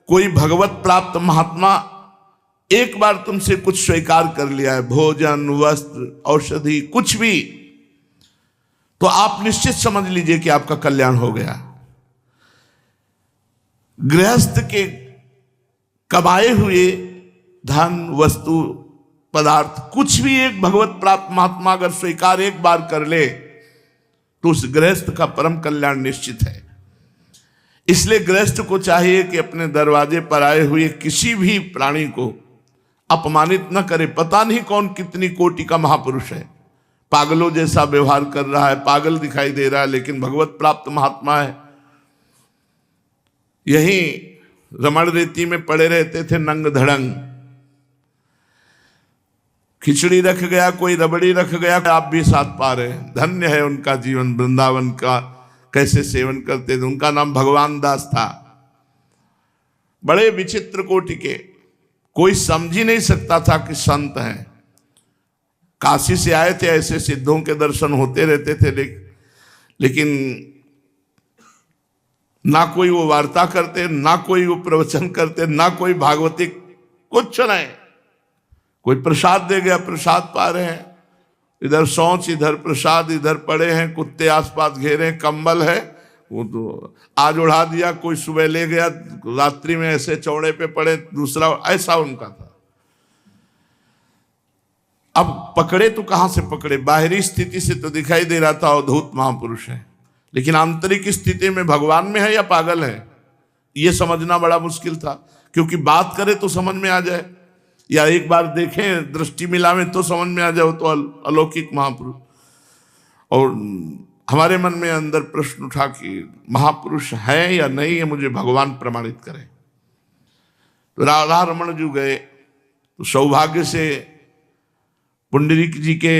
कोई भगवत प्राप्त महात्मा एक बार तुमसे कुछ स्वीकार कर लिया है, भोजन वस्त्र औषधि कुछ भी, तो आप निश्चित समझ लीजिए कि आपका कल्याण हो गया। गृहस्थ के कमाए हुए धन वस्तु पदार्थ कुछ भी एक भगवत प्राप्त महात्मा अगर स्वीकार एक बार कर ले तो उस गृहस्थ का परम कल्याण निश्चित है। इसलिए गृहस्थ को चाहिए कि अपने दरवाजे पर आए हुए किसी भी प्राणी को अपमानित न करे। पता नहीं कौन कितनी कोटि का महापुरुष है, पागलों जैसा व्यवहार कर रहा है, पागल दिखाई दे रहा है, लेकिन भगवत प्राप्त महात्मा है। यही रमण रेती में पड़े रहते थे नंग धड़ंग, खिचड़ी रख गया कोई, रबड़ी रख गया, आप भी साथ पा रहे हैं। धन्य है उनका जीवन, वृंदावन का कैसे सेवन करते थे। उनका नाम भगवान दास था। बड़े विचित्र कोटि के, कोई समझ ही नहीं सकता था कि संत हैं। काशी से आए थे, ऐसे सिद्धों के दर्शन होते रहते थे, लेकिन ना कोई वो वार्ता करते, ना कोई वो प्रवचन करते, ना कोई भागवतिक, कुछ नहीं। कोई प्रसाद दे गया, प्रसाद पा रहे हैं, इधर शौच इधर प्रसाद, इधर पड़े हैं, कुत्ते आसपास घेरे, कंबल है वो तो आज उड़ा दिया, कोई सुबह ले गया, रात्रि में ऐसे चौड़े पे पड़े, दूसरा, ऐसा उनका था। अब पकड़े तो कहां से पकड़े? बाहरी स्थिति से तो दिखाई दे रहा था अवधूत महापुरुष है, लेकिन आंतरिक स्थिति में भगवान में है या पागल है, ये समझना बड़ा मुश्किल था, क्योंकि बात करे तो समझ में आ जाए, या एक बार देखें दृष्टि मिलावें तो समझ में आ जाए, तो अलौकिक महापुरुष। और हमारे मन में अंदर प्रश्न उठा कि महापुरुष है या नहीं, ये मुझे भगवान प्रमाणित करे। तो राधा रमन जी गए, तो सौभाग्य से पुंडरीक जी के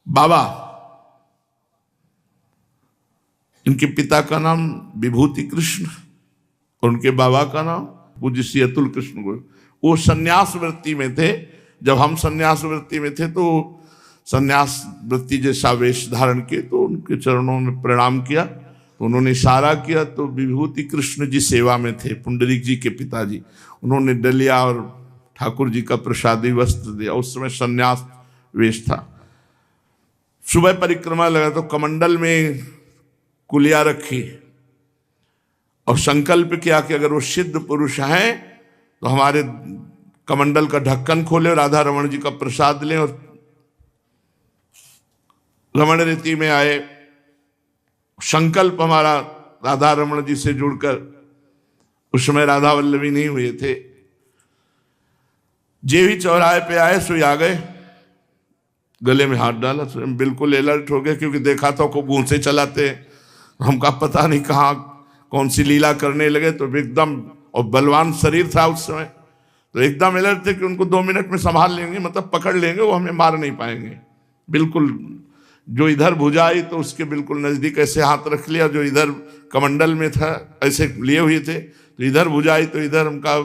बाबा, इनके पिता का नाम विभूति कृष्ण और उनके बाबा का नाम पूज्य श्री अतुल कृष्ण गुरु, वो संन्यास वृत्ति में थे। जब हम संन्यास वृत्ति में थे तो संन्यास वृत्ति जैसा वेश धारण किए, तो उनके चरणों में प्रणाम किया, तो उन्होंने इशारा किया, तो विभूति कृष्ण जी सेवा में थे, पुंडरीक जी के पिताजी। उन्होंने डलिया और ठाकुर जी का प्रसादी वस्त्र दिया। उस समय संन्यास वेश था। सुबह परिक्रमा लगा तो कमंडल में कुलिया रखी और संकल्प किया कि अगर वो सिद्ध पुरुष हैं तो हमारे कमंडल का ढक्कन खोले, राधा रमन जी का प्रसाद लें। और रमण रीति में आए, संकल्प हमारा राधा रमन जी से जुड़कर, उस समय राधा वल्लभी नहीं हुए थे। जेवी चौराहे पे आए, सो आ गए, गले में हाथ डाला, तो बिल्कुल अलर्ट हो गए, क्योंकि देखा तो को गूंसे चलाते, हमका पता नहीं कहाँ कौन सी लीला करने लगे। तो एकदम, और बलवान शरीर था उस समय, तो एकदम अलर्ट थे कि उनको 2 मिनट में संभाल लेंगे, मतलब पकड़ लेंगे, वो हमें मार नहीं पाएंगे। बिल्कुल जो इधर भुजा आई तो उसके बिल्कुल नजदीक ऐसे हाथ रख लिया, जो इधर कमंडल में था ऐसे लिए हुए थे, तो इधर भुजा आई तो इधर हमका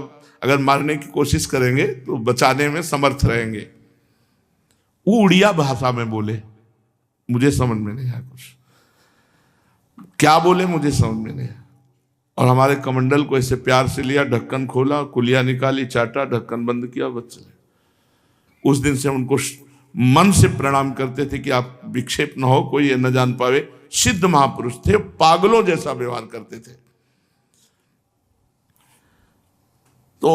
अगर मारने की कोशिश करेंगे तो बचाने में समर्थ रहेंगे। वो उड़िया भाषा में बोले, मुझे समझ में नहीं आया, कुछ क्या बोले मुझे समझ में नहीं आया। और हमारे कमंडल को ऐसे प्यार से लिया, ढक्कन खोला, कुलिया निकाली, चाटा, ढक्कन बंद किया, बच चले। उस दिन से उनको मन से प्रणाम करते थे कि आप विक्षेप न हो, कोई ये न जान पावे। सिद्ध महापुरुष थे, पागलों जैसा व्यवहार करते थे। तो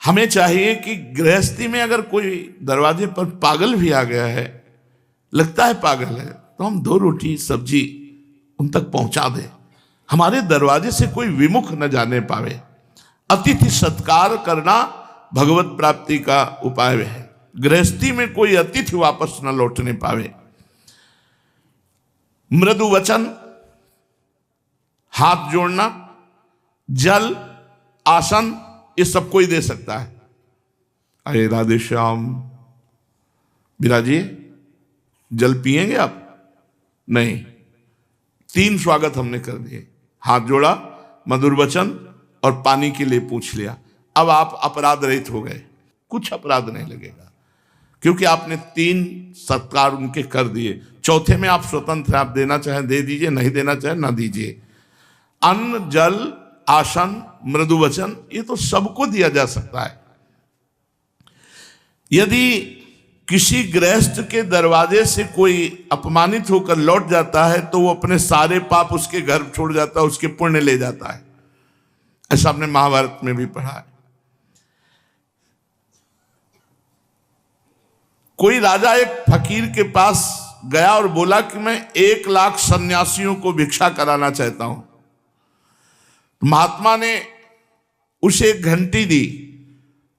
हमें चाहिए कि गृहस्थी में अगर कोई दरवाजे पर पागल भी आ गया है, लगता है पागल है, तो हम 2 रोटी सब्जी उन तक पहुंचा दें, हमारे दरवाजे से कोई विमुख न जाने पावे। अतिथि सत्कार करना भगवत प्राप्ति का उपाय है। गृहस्थी में कोई अतिथि वापस न लौटने पावे। मृदु वचन, हाथ जोड़ना, जल, आसन, ये सब कोई दे सकता है। अरे राधे श्याम विराजिए, जल पिएंगे आप? नहीं। 3 स्वागत हमने कर दिए, हाथ जोड़ा, मधुर वचन और पानी के लिए पूछ लिया। अब आप अपराध रहित हो गए, कुछ अपराध नहीं लगेगा, क्योंकि आपने 3 सत्कार उनके कर दिए। चौथे में आप स्वतंत्र हैं, आप देना चाहें दे दीजिए, नहीं देना चाहें ना दीजिए। अन्न, जल, आसन, मृदु वचन, ये तो सबको दिया जा सकता है। यदि किसी गृहस्थ के दरवाजे से कोई अपमानित होकर लौट जाता है तो वो अपने सारे पाप उसके घर छोड़ जाता है, उसके पुण्य ले जाता है। ऐसा हमने महाभारत में भी पढ़ा है। कोई राजा एक फकीर के पास गया और बोला कि मैं 1 लाख सन्यासियों को भिक्षा कराना चाहता हूं। महात्मा ने उसे 1 घंटी दी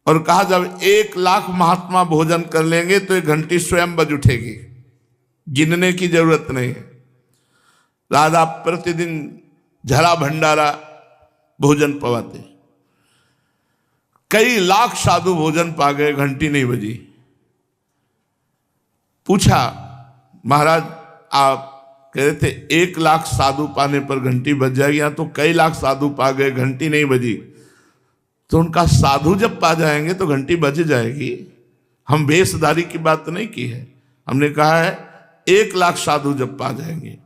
और कहा जब 1 लाख महात्मा भोजन कर लेंगे तो 1 घंटी स्वयं बज उठेगी, गिनने की जरूरत नहीं है। राजा प्रतिदिन झरा भंडारा भोजन पवाते, कई लाख साधु भोजन पा गए, घंटी नहीं बजी। पूछा, महाराज आप कह रहे थे 1 लाख साधु पाने पर घंटी बज जाएगी, यहाँ तो कई लाख साधु पा गए, घंटी नहीं बजी। तो उनका साधु जब पा जाएंगे तो घंटी बज जाएगी। हम वेशधारी की बात नहीं की है, हमने कहा है 1 लाख साधु जब पा जाएंगे।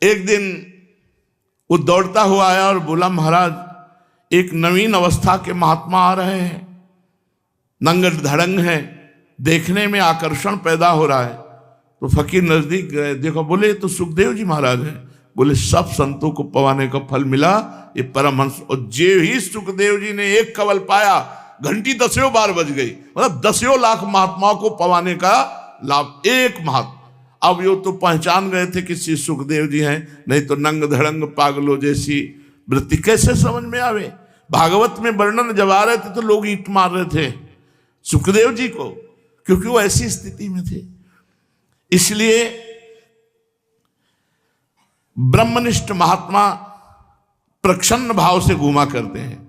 एक दिन वो दौड़ता हुआ आया और बोला, महाराज एक नवीन अवस्था के महात्मा आ रहे हैं, नंग धड़ंग है, देखने में आकर्षण पैदा हो रहा है। तो फकीर नजदीक गए, देखो, बोले तो सुखदेव जी महाराज हैं। बोले सब संतों को पवाने का फल मिला, ये परमहंस। और जे ही सुखदेव जी ने 1 कवल पाया, घंटी 10 बार बज गई, मतलब 10 लाख महात्माओं को पवाने का लाभ एक महात्मा। अब यो तो पहचान गए थे कि श्री सुखदेव जी हैं, नहीं तो नंग धड़ंग पागलों जैसी वृत्ति कैसे समझ में आवे। भागवत में वर्णन जब आ रहे थे तो लोग ईंट मार रहे थे सुखदेव जी को, क्योंकि वो ऐसी स्थिति में थे। इसलिए ब्रह्मनिष्ठ महात्मा प्रसन्न भाव से घूमा करते हैं।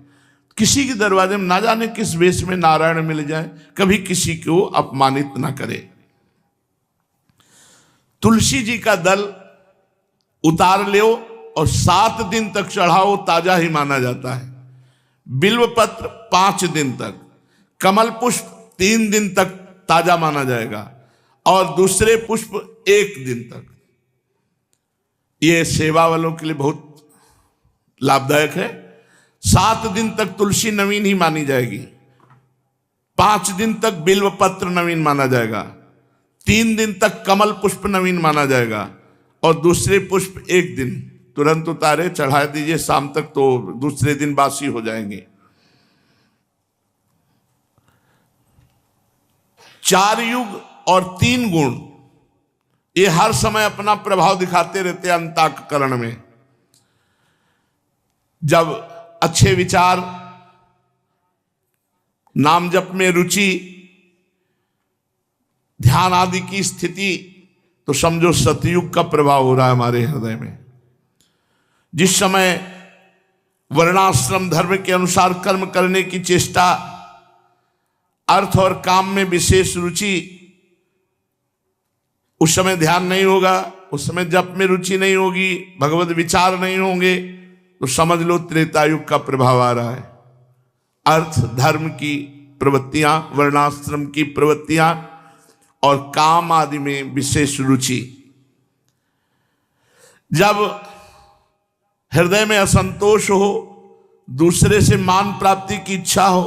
किसी के दरवाजे में ना जाने किस वेश में नारायण मिल जाए, कभी किसी को अपमानित ना करे। तुलसी जी का दल उतार लो और 7 दिन तक चढ़ाओ, ताजा ही माना जाता है। बिल्व पत्र 5 दिन तक, कमल पुष्प 3 दिन तक ताजा माना जाएगा, और दूसरे पुष्प 1 दिन तक। ये सेवा वालों के लिए बहुत लाभदायक है। 7 दिन तक तुलसी नवीन ही मानी जाएगी, 5 दिन तक बिल्व पत्र नवीन माना जाएगा, 3 दिन तक कमल पुष्प नवीन माना जाएगा, और दूसरे पुष्प 1 दिन तुरंत उतारे चढ़ा दीजिए शाम तक, तो दूसरे दिन बासी हो जाएंगे। 4 युग और 3 गुण ये हर समय अपना प्रभाव दिखाते रहते हैं अंतःकरण में। जब अच्छे विचार, नाम जप में रुचि, ध्यान आदि की स्थिति, तो समझो सतयुग का प्रभाव हो रहा है हमारे हृदय में। जिस समय वर्णाश्रम धर्म के अनुसार कर्म करने की चेष्टा, अर्थ और काम में विशेष रुचि, उस समय ध्यान नहीं होगा, उस समय जप में रुचि नहीं होगी, भगवत विचार नहीं होंगे, तो समझ लो त्रेता युग का प्रभाव आ रहा है। अर्थ धर्म की प्रवृत्तियां, वर्णाश्रम की प्रवृत्तियां और काम आदि में विशेष रुचि। जब हृदय में असंतोष हो, दूसरे से मान प्राप्ति की इच्छा हो,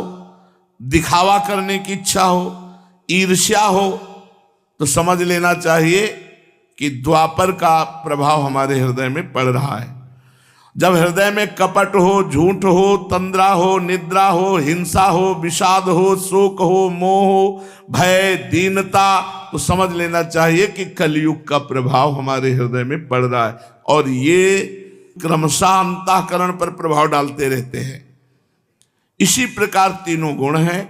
दिखावा करने की इच्छा हो, ईर्ष्या हो, तो समझ लेना चाहिए कि द्वापर का प्रभाव हमारे हृदय में पड़ रहा है। जब हृदय में कपट हो, झूठ हो, तंद्रा हो, निद्रा हो, हिंसा हो, विषाद हो, शोक हो, मोह हो, भय, दीनता, तो समझ लेना चाहिए कि कलयुग का प्रभाव हमारे हृदय में पड़ रहा है। और ये क्रमशः अंतःकरण पर प्रभाव डालते रहते हैं। इसी प्रकार तीनों गुण हैं,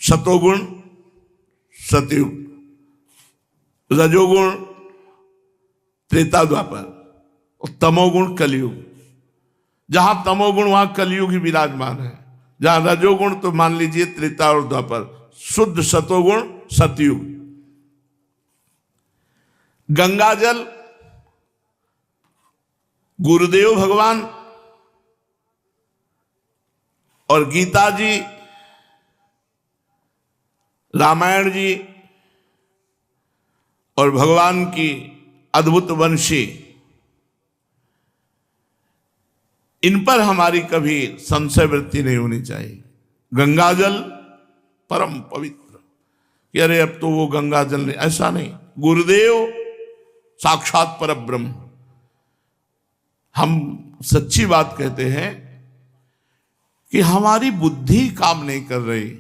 सतोगुण सतयुग, रजोगुण त्रेता द्वापर, और तमोगुण कलयुग। जहां तमोगुण वहां कलयुग ही विराजमान है, जहां रजोगुण तो मान लीजिए त्रेता और द्वापर, शुद्ध सतोगुण सतयुग। गंगा जल गुरुदेव भगवान और गीता जी, रामायण जी और भगवान की अद्भुत वंशी, इन पर हमारी कभी संशय वृत्ति नहीं होनी चाहिए। गंगा जल परम पवित्र, कि अरे अब तो वो गंगा जल नहीं, ऐसा नहीं। गुरुदेव साक्षात परब्रह्म। हम सच्ची बात कहते हैं कि हमारी बुद्धि काम नहीं कर रही।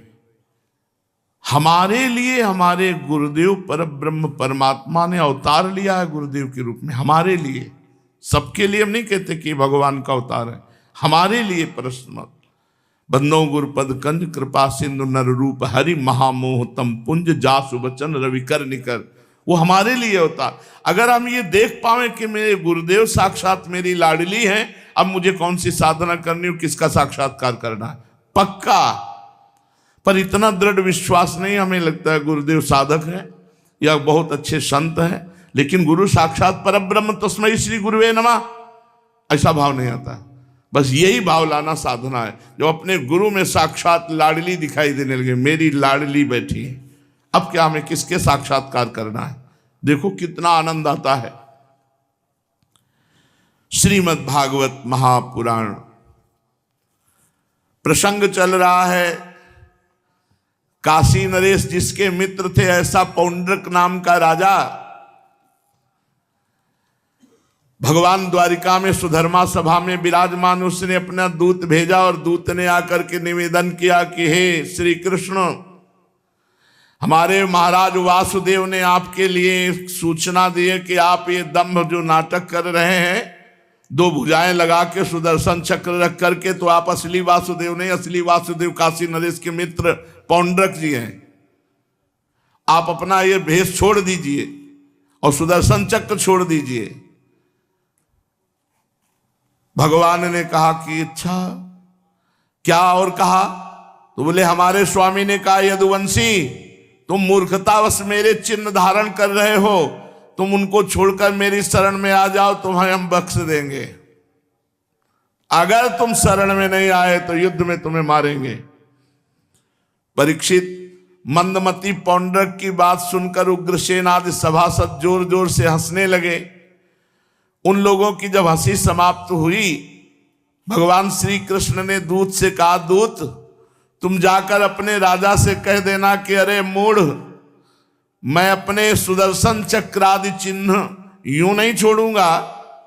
हमारे लिए हमारे गुरुदेव परब्रह्म परमात्मा ने अवतार लिया है गुरुदेव के रूप में, हमारे लिए। सबके लिए हम नहीं कहते कि भगवान का अवतार है, हमारे लिए परस्मत। बंदो गुरुपद कंज कृपा सिंधु नर रूप हरि महामोहतम पुंज जासु बचन रवि कर निकर, वो हमारे लिए अवतार। अगर हम ये देख पावे कि मेरे गुरुदेव साक्षात मेरी लाडली हैं, अब मुझे कौन सी साधना करनी हो, किसका साक्षात्कार करना है, पक्का। पर इतना दृढ़ विश्वास नहीं, हमें लगता है गुरुदेव साधक हैं या बहुत अच्छे संत हैं, लेकिन गुरु साक्षात परब्रह्म तस्मै श्री गुरुवे नमः, ऐसा भाव नहीं आता। बस यही भाव लाना साधना है। जो अपने गुरु में साक्षात लाडली दिखाई देने लगे, मेरी लाडली बैठी है, अब क्या हमें किसके साक्षात्कार करना है। देखो कितना आनंद आता है। श्रीमद् भागवत महापुराण प्रसंग चल रहा है। काशी नरेश जिसके मित्र थे, ऐसा पौंड्रक नाम का राजा, भगवान द्वारिका में सुधर्मा सभा में विराजमान, उसने अपना दूत भेजा और दूत ने आकर के निवेदन किया कि हे श्री कृष्ण, हमारे महाराज वासुदेव ने आपके लिए सूचना दी है कि आप ये दंभ जो नाटक कर रहे हैं दो भुजाएं लगा के सुदर्शन चक्र रख करके, तो आप असली वासुदेव नहीं, असली वासुदेव काशी नरेश के मित्र पौंड्रक जी हैं। आप अपना ये भेष छोड़ दीजिए और सुदर्शन चक्र छोड़ दीजिए। भगवान ने कहा कि अच्छा क्या और कहा? तो बोले हमारे स्वामी ने कहा, यदुवंशी तुम मूर्खतावश मेरे चिन्ह धारण कर रहे हो, तुम उनको छोड़कर मेरी शरण में आ जाओ, तुम्हें हम बख्श देंगे। अगर तुम शरण में नहीं आए तो युद्ध में तुम्हें मारेंगे। परीक्षित मंदमती पौंड्रक की बात सुनकर उग्रसेन आदि सभासद जोर जोर से हंसने लगे। उन लोगों की जब हंसी समाप्त हुई, भगवान श्री कृष्ण ने दूत से कहा, दूत तुम जाकर अपने राजा से कह देना कि अरे मूढ़, मैं अपने सुदर्शन चक्र आदि चिन्ह यूं नहीं छोड़ूंगा,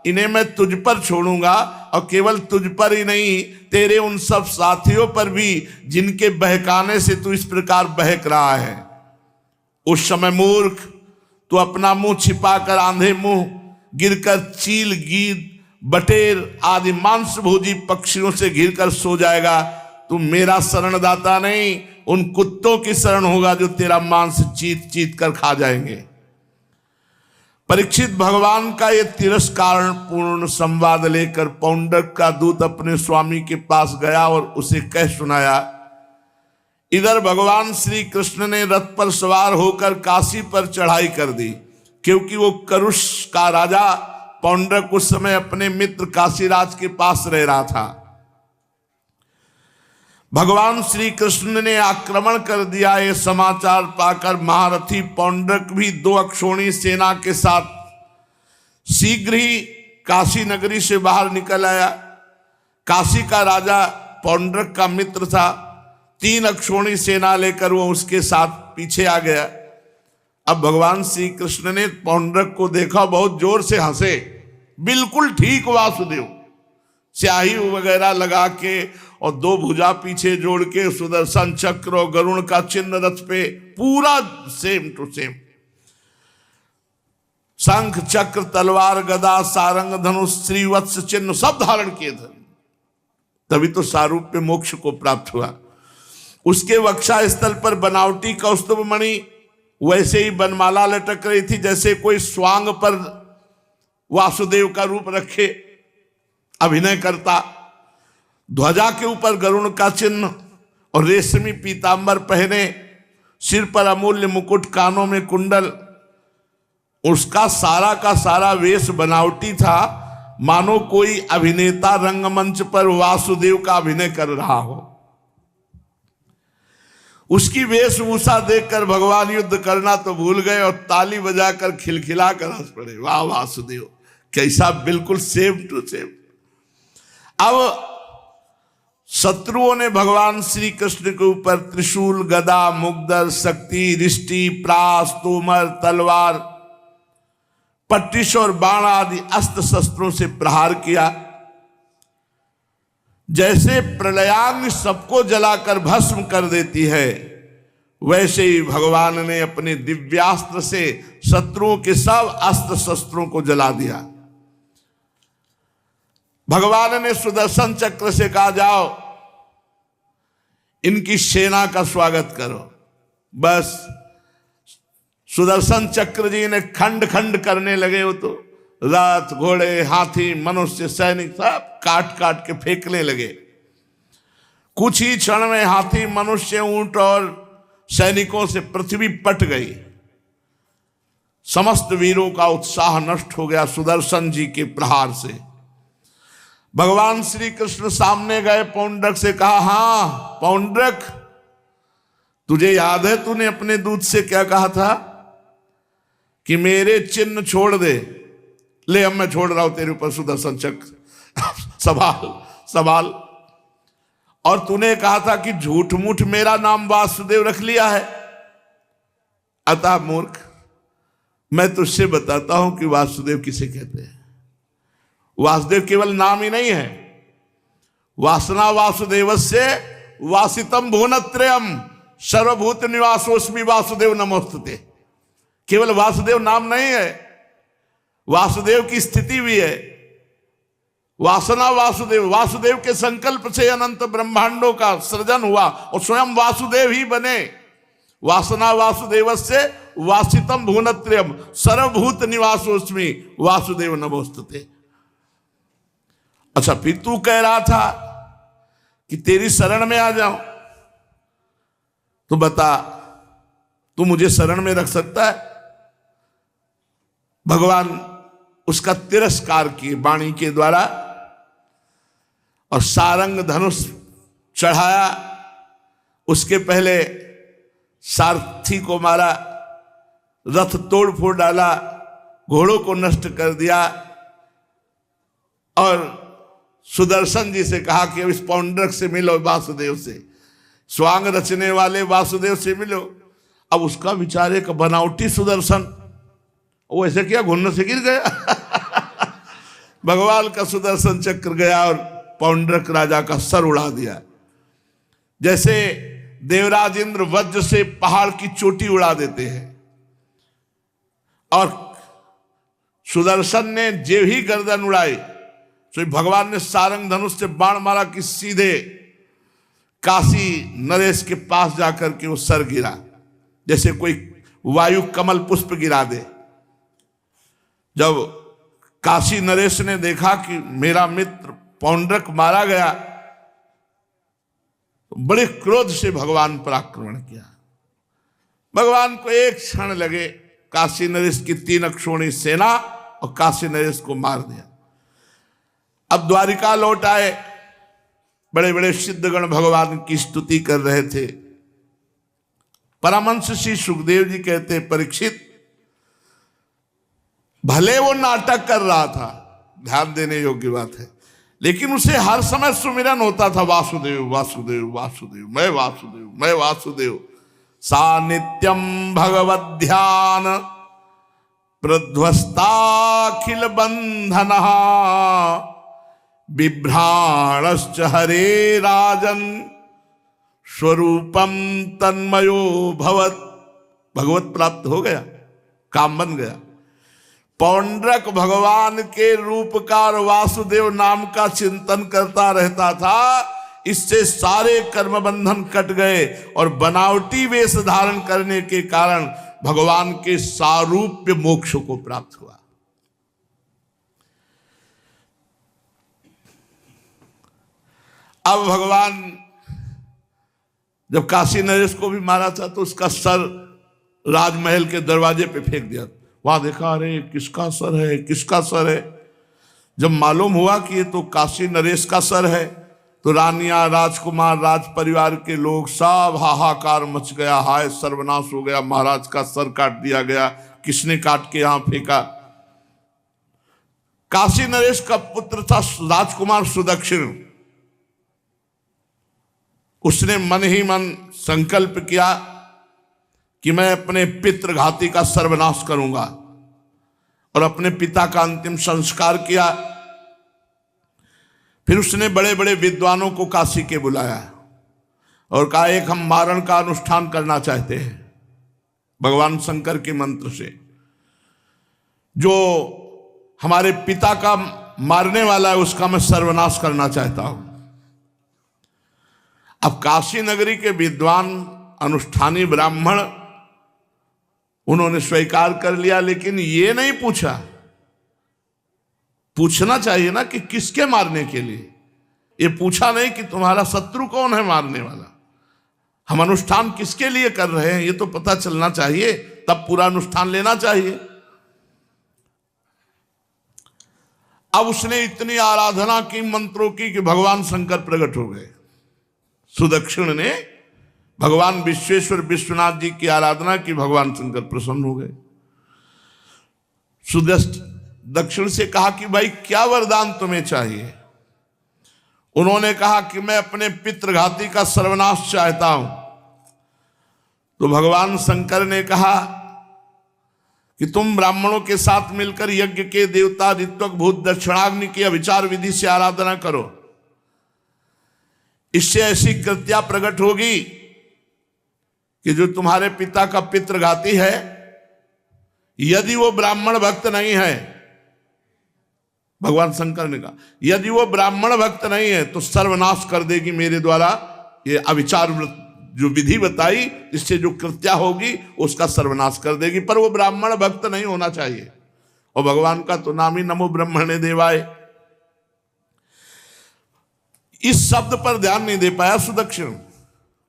इन्हें मैं तुझ पर छोड़ूंगा, और केवल तुझ पर ही नहीं, तेरे उन सब साथियों पर भी जिनके बहकाने से तू इस प्रकार बहक रहा है। उस समय मूर्ख तू अपना मुंह छिपाकर आंधे मुंह गिरकर चील, गीद, बटेर आदि मांस भोजी पक्षियों से घिरकर सो जाएगा। तू मेरा शरणदाता नहीं, उन कुत्तों की शरण होगा जो तेरा मांस चीत चीत कर खा जाएंगे। परीक्षित भगवान का ये तिरस्कार पूर्ण संवाद लेकर पौंड्रक का दूत अपने स्वामी के पास गया और उसे कह सुनाया। इधर भगवान श्री कृष्ण ने रथ पर सवार होकर काशी पर चढ़ाई कर दी, क्योंकि वो करुष का राजा पौंड्रक उस समय अपने मित्र काशीराज के पास रह रहा था। भगवान श्री कृष्ण ने आक्रमण कर दिया। ये समाचार पाकर महारथी पौंड्रक भी 2 अक्षोणी सेना के साथ शीघ्र ही काशी नगरी से बाहर निकल आया। काशी का राजा पौंड्रक का मित्र था। 3 अक्षोणी सेना लेकर वो उसके साथ पीछे आ गया। अब भगवान श्री कृष्ण ने पौंड्रक को देखा, बहुत जोर से हंसे, बिल्कुल ठीक वासुदेव, स्याही वगैरह लगा के और 2 भुजा पीछे जोड़ के सुदर्शन चक्र और गरुण का चिन्ह रथ पे, पूरा सेम टू सेम, शंख चक्र तलवार गदा सारंग धनुष श्रीवत्स चिन्ह सब धारण किए थे। तभी तो सारूप्य मोक्ष को प्राप्त हुआ। उसके वक्षा स्थल पर बनावटी कौस्तुभ मणि वैसे ही बनमाला लटक रही थी, जैसे कोई स्वांग पर वासुदेव का रूप रखे अभिनय करता। ध्वजा के ऊपर गरुण का चिन्ह और रेशमी पीतांबर पहने, सिर पर अमूल्य मुकुट, कानों में कुंडल। उसका सारा का सारा वेश बनावटी था, मानो कोई अभिनेता रंगमंच पर वासुदेव का अभिनय कर रहा हो। उसकी वेशभूषा देखकर भगवान युद्ध करना तो भूल गए और ताली बजाकर खिलखिलाकर हंस पड़े। वाह वासुदेव, कैसा बिल्कुल सेम टू सेम। अब शत्रुओं ने भगवान श्री कृष्ण के ऊपर त्रिशूल, गदा, मुग्दर, शक्ति, रिष्टि, प्रास, तोमर, तलवार, पट्टिश और बाण आदि अस्त्र शस्त्रों से प्रहार किया। जैसे प्रलयांग सबको जलाकर भस्म कर देती है, वैसे ही भगवान ने अपने दिव्यास्त्र से शत्रुओं के सब अस्त्र शस्त्रों को जला दिया। भगवान ने सुदर्शन चक्र से कहा, जाओ इनकी सेना का स्वागत करो। बस सुदर्शन चक्र जी ने खंड खंड करने लगे। वो तो रथ, घोड़े, हाथी, मनुष्य, सैनिक सब काट काट के फेंकने लगे। कुछ ही क्षण में हाथी, मनुष्य, ऊंट और सैनिकों से पृथ्वी पट गई। समस्त वीरों का उत्साह नष्ट हो गया सुदर्शन जी के प्रहार से। भगवान श्री कृष्ण सामने गए, पौंड्रक से कहा, हां पौंड्रक, तुझे याद है तूने अपने दूत से क्या कहा था कि मेरे चिन्ह छोड़ दे। ले अब मैं छोड़ रहा हूं तेरे ऊपर सुदर्शन चक्र। सवाल। और तूने कहा था कि झूठ मूठ मेरा नाम वासुदेव रख लिया है। अतः मूर्ख, मैं तुझसे बताता हूं कि वासुदेव किसे कहते हैं। वासुदेव केवल नाम ही नहीं है। वासना वासुदेवस्य वासितम भुवनत्रयम् सर्वभूत निवासोस्मि वासुदेव नमोस्तुते। केवल वासुदेव नाम नहीं है, वासुदेव की स्थिति भी है। वासना वासुदेव, वासुदेव के संकल्प से अनंत ब्रह्मांडों का सृजन हुआ और स्वयं वासुदेव ही बने। वासना वासुदेवस्य वासितम भुवनत्रयम् सर्वभूत निवासोस्मि वासुदेव नमोस्तुते। अच्छा, फिर तू कह रहा था कि तेरी शरण में आ जाऊं, तो बता, तू मुझे शरण में रख सकता है? भगवान उसका तिरस्कार किए वाणी के द्वारा और सारंग धनुष चढ़ाया। उसके पहले सारथी को मारा, रथ तोड़ फोड़ डाला, घोड़ों को नष्ट कर दिया और सुदर्शन जी से कहा कि अब इस पौंड्रक से मिलो, वासुदेव से, स्वांग रचने वाले वासुदेव से मिलो। अब उसका विचार एक बनावटी सुदर्शन, वो ऐसे किया, घुन्नों से गिर गया। भगवान का सुदर्शन चक्र गया और पौंड्रक राजा का सर उड़ा दिया। जैसे देवराज इंद्र वज्र से पहाड़ की चोटी उड़ा देते हैं, और सुदर्शन ने जे ही गर्दन उड़ाई तो भगवान ने सारंग धनुष से बाण मारा कि सीधे काशी नरेश के पास जाकर के वो सर गिरा, जैसे कोई वायु कमल पुष्प गिरा दे। जब काशी नरेश ने देखा कि मेरा मित्र पौंड्रक मारा गया, तो बड़े क्रोध से भगवान पर आक्रमण किया। भगवान को एक क्षण लगे, काशी नरेश की 3 अक्षोणी सेना और काशी नरेश को मार दिया। अब द्वारिका लौट आए, बड़े बड़े सिद्धगण भगवान की स्तुति कर रहे थे। परमहंस श्री सुखदेव जी कहते, परीक्षित, भले वो नाटक कर रहा था, ध्यान देने योग्य बात है, लेकिन उसे हर समय सुमिरन होता था, वासुदेव वासुदेव वासुदेव, मैं वासुदेव मैं वासुदेव। सा नित्यम भगवद ध्यान प्रध्वस्ताखिल बंधनः बिभ्राणश्च हरे राजन स्वरूपम तन्मयो भवत। भगवत प्राप्त हो गया, काम बन गया। पौंड्रक भगवान के रूपकार वासुदेव नाम का चिंतन करता रहता था, इससे सारे कर्म बंधन कट गए और बनावटी वेश धारण करने के कारण भगवान के सारूप्य मोक्ष को प्राप्त हुआ। अब भगवान जब काशी नरेश को भी मारा था तो उसका सर राजमहल के दरवाजे पे फेंक दिया। वहां देखा, अरे किसका सर है, किसका सर है। जब मालूम हुआ कि ये तो काशी नरेश का सर है, तो रानियां, राजकुमार, राज परिवार के लोग सब हाहाकार मच गया, हाय सर्वनाश हो गया, महाराज का सर काट दिया गया, किसने काट के यहां फेंका। काशी नरेश का पुत्र था राजकुमार सुदक्षिण। उसने मन ही मन संकल्प किया कि मैं अपने पितृघाती का सर्वनाश करूंगा, और अपने पिता का अंतिम संस्कार किया। फिर उसने बड़े बड़े विद्वानों को काशी के बुलाया और कहा, एक हम मारण का अनुष्ठान करना चाहते हैं भगवान शंकर के मंत्र से। जो हमारे पिता का मारने वाला है उसका मैं सर्वनाश करना चाहता हूं। अब काशी नगरी के विद्वान अनुष्ठानी ब्राह्मण उन्होंने स्वीकार कर लिया, लेकिन ये नहीं पूछा, पूछना चाहिए ना कि किसके मारने के लिए। ये पूछा नहीं कि तुम्हारा शत्रु कौन है मारने वाला, हम अनुष्ठान किसके लिए कर रहे हैं, ये तो पता चलना चाहिए, तब पूरा अनुष्ठान लेना चाहिए। अब उसने इतनी आराधना की, मंत्रों की, कि भगवान शंकर प्रकट हो गए। सुदक्षिण ने भगवान विश्वेश्वर विश्वनाथ जी की आराधना की, भगवान शंकर प्रसन्न हो गए। दक्षिण से कहा कि भाई क्या वरदान तुम्हें चाहिए। उन्होंने कहा कि मैं अपने पितृघाती का सर्वनाश चाहता हूं। तो भगवान शंकर ने कहा कि तुम ब्राह्मणों के साथ मिलकर यज्ञ के देवता ऋत्वक भूत दक्षिणाग्नि की अविचार विधि से आराधना करो, इससे ऐसी कृत्या प्रकट होगी कि जो तुम्हारे पिता का पितृघाती है, यदि वो ब्राह्मण भक्त नहीं है भगवान शंकर ने कहा यदि वो ब्राह्मण भक्त नहीं है तो सर्वनाश कर देगी मेरे द्वारा, ये अविचार जो विधि बताई इससे जो कृत्या होगी उसका सर्वनाश कर देगी, पर वो ब्राह्मण भक्त नहीं होना चाहिए। और भगवान का तो नाम ही नमो ब्रह्मणे देवाय। इस शब्द पर ध्यान नहीं दे पाया सुदक्षिण।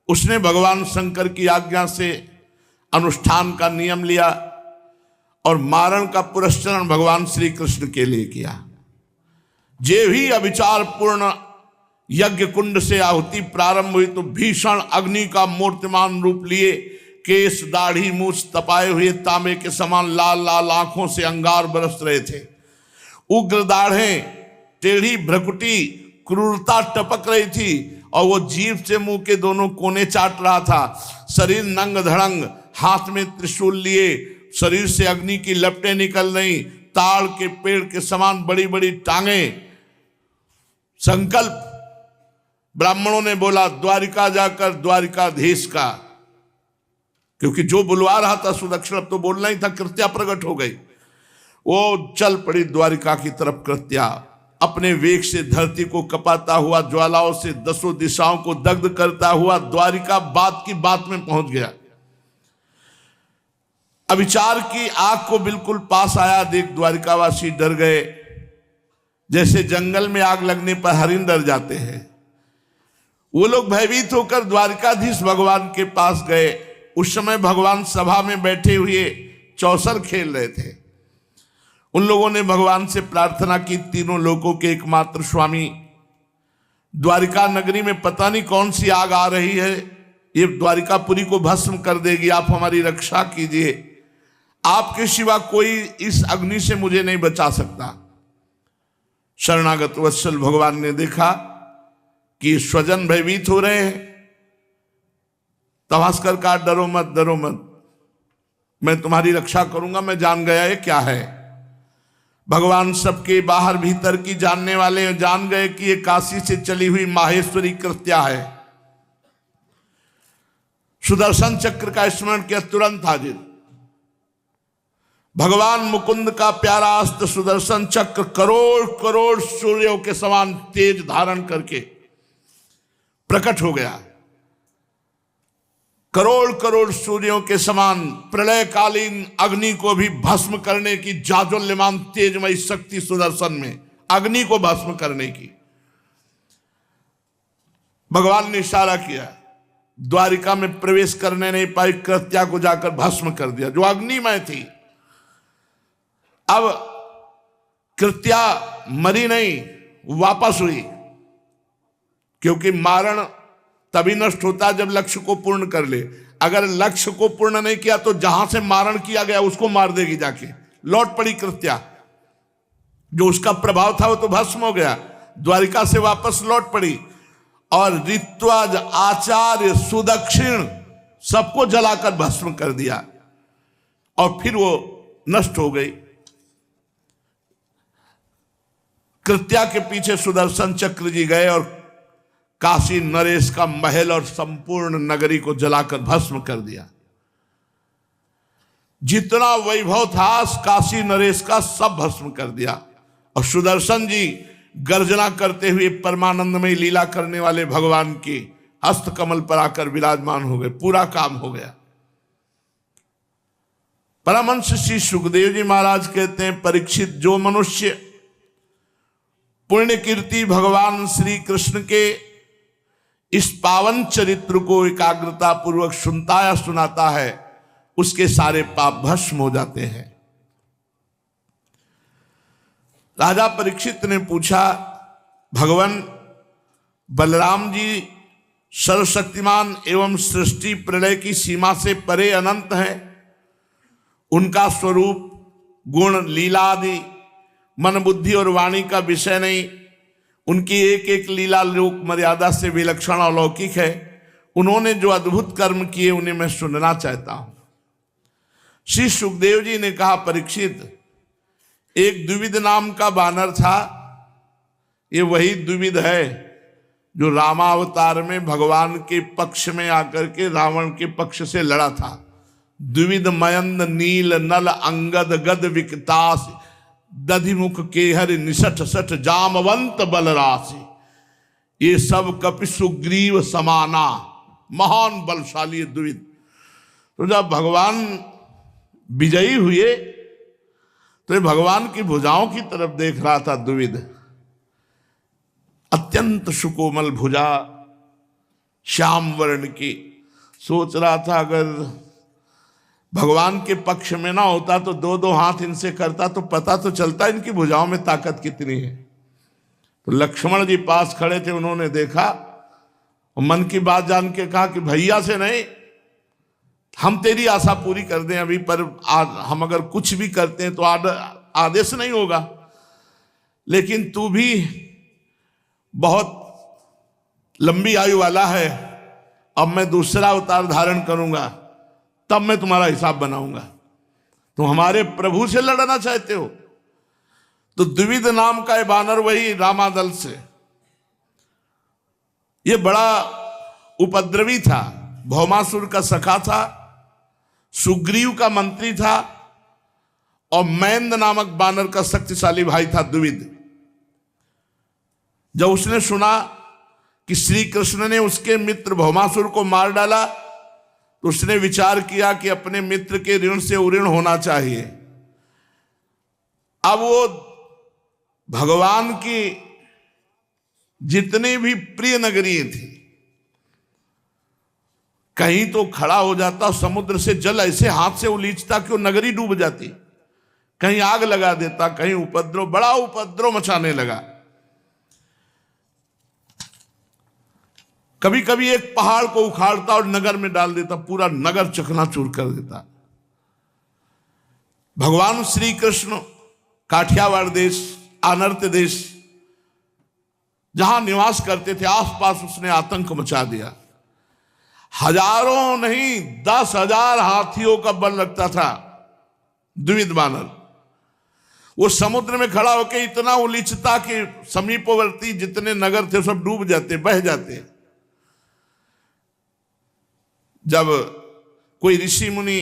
उसने भगवान शंकर की आज्ञा से अनुष्ठान का नियम लिया और मारण का पुरस्चरण भगवान श्री कृष्ण के लिए किया। जे भी अविचार पूर्ण यज्ञ कुंड से आहुति प्रारंभ हुई तो भीषण अग्नि का मूर्तिमान रूप लिए केस दाढ़ी मूछ तपाए हुए तांबे के समान लाल लाल आंखों से अंगार बरस रहे थे। उग्र दाढ़ें, टेढ़ी भ्रकुटी, क्रूरता टपक रही थी और वो जीभ से मुंह के दोनों कोने चाट रहा था। शरीर नंग धड़ंग, हाथ में त्रिशूल लिए, शरीर से अग्नि की लपटें निकल रही, ताड़ के पेड़ के समान बड़ी बड़ी टांगें। संकल्प ब्राह्मणों ने बोला द्वारिका जाकर द्वारिकाधीश का, क्योंकि जो बुलवा रहा था सुदक्षिण अब तो बोलना ही था, कृत्या प्रकट हो गई। वो चल पड़ी द्वारिका की तरफ। कृत्या अपने वेग से धरती को कपाता हुआ, ज्वालाओं से दसों दिशाओं को दग्ध करता हुआ द्वारिका बात की बात में पहुंच गया। अविचार की आग को बिल्कुल पास आया देख द्वारिकावासी डर गए, जैसे जंगल में आग लगने पर हरिण डर जाते हैं। वो लोग भयभीत होकर द्वारिकाधीश भगवान के पास गए। उस समय भगवान सभा में बैठे हुए चौसर खेल रहे थे। उन लोगों ने भगवान से प्रार्थना की, तीनों लोकों के एकमात्र स्वामी, द्वारिका नगरी में पता नहीं कौन सी आग आ रही है, ये द्वारिकापुरी को भस्म कर देगी, आप हमारी रक्षा कीजिए। आपके सिवा कोई इस अग्नि से मुझे नहीं बचा सकता। शरणागत वत्सल भगवान ने देखा कि स्वजन भयभीत हो रहे हैं। तवास्कर का डरो मत, डरो मत, मैं तुम्हारी रक्षा करूंगा, मैं जान गया ये क्या है। भगवान सबके बाहर भीतर की जानने वाले जान गए कि ये काशी से चली हुई माहेश्वरी कृत्या है। सुदर्शन चक्र का स्मरण किया, तुरंत हाजिर। भगवान मुकुंद का प्यारा अस्त्र सुदर्शन चक्र करोड़ करोड़ सूर्यों के समान तेज धारण करके प्रकट हो गया। करोड़ करोड़ सूर्यों के समान प्रलयकालीन अग्नि को भी भस्म करने की जाज्वल्यमान तेजमयी शक्ति सुदर्शन में, अग्नि को भस्म करने की। भगवान ने इशारा किया, द्वारिका में प्रवेश करने नहीं पाई, कृत्या को जाकर भस्म कर दिया जो अग्निमय थी। अब कृत्या मरी नहीं, वापस हुई, क्योंकि मारण तभी नष्ट होता जब लक्ष्य को पूर्ण कर ले। अगर लक्ष्य को पूर्ण नहीं किया तो जहां से मारण किया गया उसको मार देगी जाके। लौट पड़ी कृत्या, जो उसका प्रभाव था वो तो भस्म हो गया, द्वारिका से वापस लौट पड़ी और ऋत्वाज, आचार्य, सुदक्षिण सबको जलाकर भस्म कर दिया और फिर वो नष्ट हो गई। कृत्या के पीछे सुदर्शन चक्र जी गए और काशी नरेश का महल और संपूर्ण नगरी को जलाकर भस्म कर दिया। जितना वैभव था काशी नरेश का सब भस्म कर दिया। और सुदर्शन जी गर्जना करते हुए परमानंदमय लीला करने वाले भगवान की हस्त कमल पर आकर विराजमान हो गए। पूरा काम हो गया। परमहंस श्री सुखदेव जी महाराज कहते हैं, परीक्षित, जो मनुष्य पुण्य कीर्ति भगवान श्री कृष्ण के इस पावन चरित्र को एकाग्रता पूर्वक सुनता या सुनाता है, उसके सारे पाप भस्म हो जाते हैं। राजा परीक्षित ने पूछा, भगवान बलराम जी सर्वशक्तिमान एवं सृष्टि प्रलय की सीमा से परे अनंत है, उनका स्वरूप, गुण, लीला आदि मन, बुद्धि और वाणी का विषय नहीं, उनकी एक एक लीला लोक मर्यादा से विलक्षण अलौकिक है। उन्होंने जो अद्भुत कर्म किए उन्हें मैं सुनना चाहता हूं। श्री सुखदेव जी ने कहा, परीक्षित, एक द्विविद नाम का बानर था। ये वही द्विविद है जो रामावतार में भगवान के पक्ष में आकर के रावण के पक्ष से लड़ा था। द्विविद मयंद नील नल अंगद गद विकतास, दधिमुख केहर निसठ सठ जामवंत बलराशि, ये सब कपि सुग्रीव समाना, महान बलशाली द्विविद। तो जब भगवान विजयी हुए तो ये भगवान की भुजाओं की तरफ देख रहा था द्विविद। अत्यंत सुकोमल भुजा, श्याम वर्ण की। सोच रहा था अगर भगवान के पक्ष में ना होता तो दो दो हाथ इनसे करता तो पता तो चलता इनकी भुजाओं में ताकत कितनी है। तो लक्ष्मण जी पास खड़े थे, उन्होंने देखा और मन की बात जान के कहा कि भैया से नहीं, हम तेरी आशा पूरी कर दें अभी, पर हम अगर कुछ भी करते हैं तो आदेश नहीं होगा, लेकिन तू भी बहुत लंबी आयु वाला है, अब मैं दूसरा अवतार धारण करूंगा, तब मैं तुम्हारा हिसाब बनाऊंगा। तुम हमारे प्रभु से लड़ना चाहते हो? तो द्विविद नाम का ये बानर वही रामादल से, ये बड़ा उपद्रवी था, भौमासुर का सखा था, सुग्रीव का मंत्री था और मैंद नामक बानर का शक्तिशाली भाई था द्विविद। जब उसने सुना कि श्री कृष्ण ने उसके मित्र भौमासुर को मार डाला तो उसने विचार किया कि अपने मित्र के ऋण से उऋण होना चाहिए। अब वो भगवान की जितनी भी प्रिय नगरी थी, कहीं तो खड़ा हो जाता, समुद्र से जल ऐसे हाथ से उलीचता कि वो नगरी डूब जाती, कहीं आग लगा देता, कहीं उपद्रव, बड़ा उपद्रव मचाने लगा। कभी कभी एक पहाड़ को उखाड़ता और नगर में डाल देता, पूरा नगर चकनाचूर कर देता। भगवान श्री कृष्ण काठियावाड़ देश, आनर्त देश जहां निवास करते थे, आसपास उसने आतंक मचा दिया। हजारों नहीं 10,000 हाथियों का बल रखता था द्विविद बानर। वो समुद्र में खड़ा होकर इतना उलीचता कि समीपवर्ती जितने नगर थे सब डूब जाते, बह जाते। जब कोई ऋषि मुनि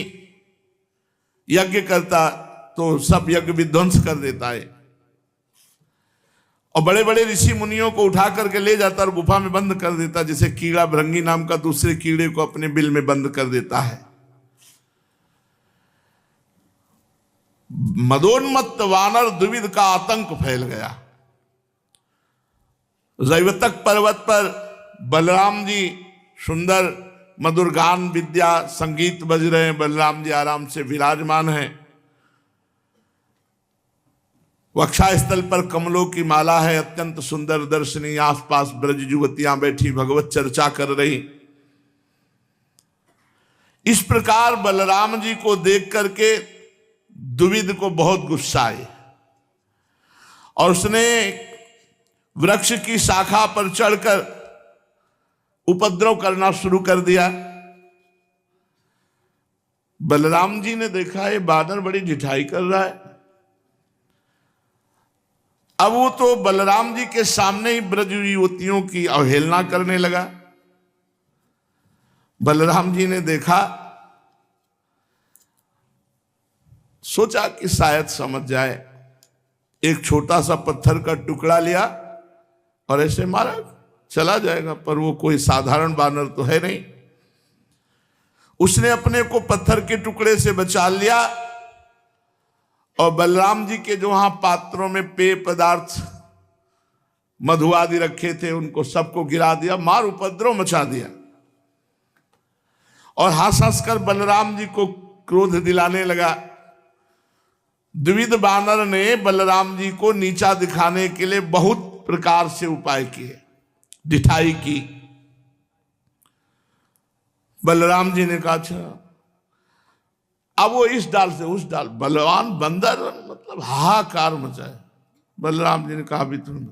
यज्ञ करता तो सब यज्ञ विध्वंस कर देता है और बड़े बड़े ऋषि मुनियों को उठा करके ले जाता और गुफा में बंद कर देता, जैसे कीड़ा भृंगी नाम का दूसरे कीड़े को अपने बिल में बंद कर देता है। मदोन्मत्त वानर द्विविद का आतंक फैल गया। जैवतक पर्वत पर बलराम जी सुंदर मधुर गान विद्या संगीत बज रहे हैं, बलराम जी आराम से विराजमान हैं। वक्षास्थल पर कमलों की माला है, अत्यंत सुंदर दर्शनी। आसपास ब्रज युवतियां बैठी भगवत चर्चा कर रही। इस प्रकार बलराम जी को देख करके द्विविद को बहुत गुस्सा आया और उसने वृक्ष की शाखा पर चढ़कर उपद्रव करना शुरू कर दिया। बलराम जी ने देखा ये बानर बड़ी ढिठाई कर रहा है। अब वो तो बलराम जी के सामने ही ब्रज युवतियों की अवहेलना करने लगा। बलराम जी ने देखा, सोचा कि शायद समझ जाए, एक छोटा सा पत्थर का टुकड़ा लिया और ऐसे मारा, चला जाएगा। पर वो कोई साधारण बानर तो है नहीं। उसने अपने को पत्थर के टुकड़े से बचा लिया और बलराम जी के जो वहां पात्रों में पेय पदार्थ मधु आदि रखे थे उनको सबको गिरा दिया, मार उपद्रव मचा दिया। और हंस हंस कर बलराम जी को क्रोध दिलाने लगा। द्विविद बानर ने बलराम जी को नीचा दिखाने के लिए बहुत प्रकार से उपाय किए, ढिठाई की। बलराम जी ने कहा अच्छा। अब वो इस डाल से उस डाल, बलवान बंदर मतलब हाहाकार मचाए। बलराम जी ने कहा भी तुम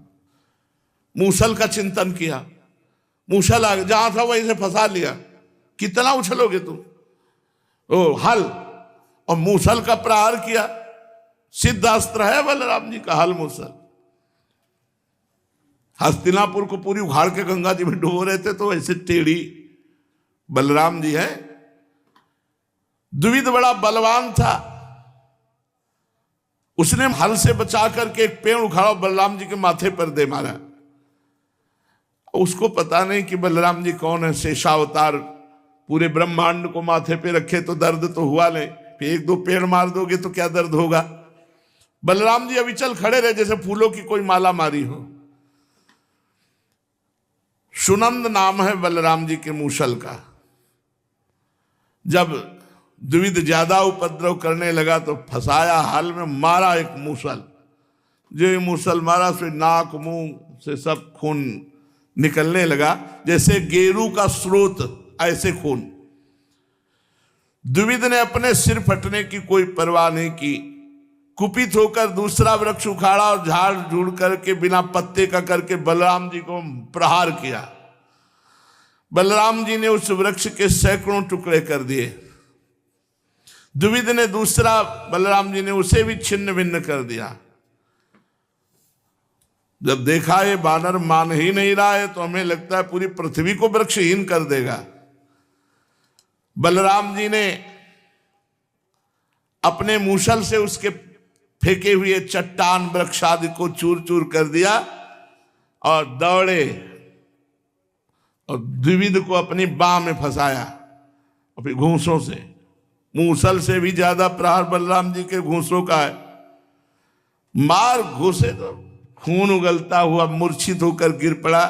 मूसल का चिंतन किया, मूसल आ जहां था वहीं से फंसा लिया। कितना उछलोगे तुम? ओ हल, और मूसल का प्रहार किया। सिद्ध अस्त्र है बलराम जी का हल मूसल। हस्तिनापुर को पूरी उखाड़ के गंगा जी में डुबो रहे थे तो ऐसे टेढ़ी बलराम जी है। द्विविद बड़ा बलवान था उसने हल से बचा करके एक पेड़ उखाड़ा, बलराम जी के माथे पर दे मारा। उसको पता नहीं कि बलराम जी कौन है, शेषावतार, पूरे ब्रह्मांड को माथे पे रखे तो दर्द तो हुआ नहीं, फिर एक दो पेड़ मार दोगे तो क्या दर्द होगा। बलराम जी अविचल खड़े रहे जैसे फूलों की कोई माला मारी हो। सुनंद नाम है बलराम जी के मूसल का। जब द्विविद ज्यादा उपद्रव करने लगा तो फंसाया हाल में, मारा एक मूसल। जो ये मूसल मारा फिर नाक मुंह से सब खून निकलने लगा, जैसे गेरू का स्रोत ऐसे खून। द्विविद ने अपने सिर फटने की कोई परवाह नहीं की, कुपित होकर दूसरा वृक्ष उखाड़ा और झाड़ झूड़ करके बिना पत्ते का करके बलराम जी को प्रहार किया। बलराम जी ने उस वृक्ष के सैकड़ों टुकड़े कर दिए। द्विविद ने दूसरा, बलराम जी ने उसे भी छिन्न भिन्न कर दिया। जब देखा ये बानर मान ही नहीं रहा है तो हमें लगता है पूरी पृथ्वी को वृक्षहीन कर देगा। बलराम जी ने अपने मूसल से उसके फेंके हुए चट्टान वृक्ष आदि को चूर चूर कर दिया और दौड़े और द्विविद को अपनी बाह में फंसाया और फिर घूंसों से, मूसल से भी ज्यादा प्रहार बलराम जी के घूंसों का है। मार घूसे तो खून उगलता हुआ मूर्छित होकर गिर पड़ा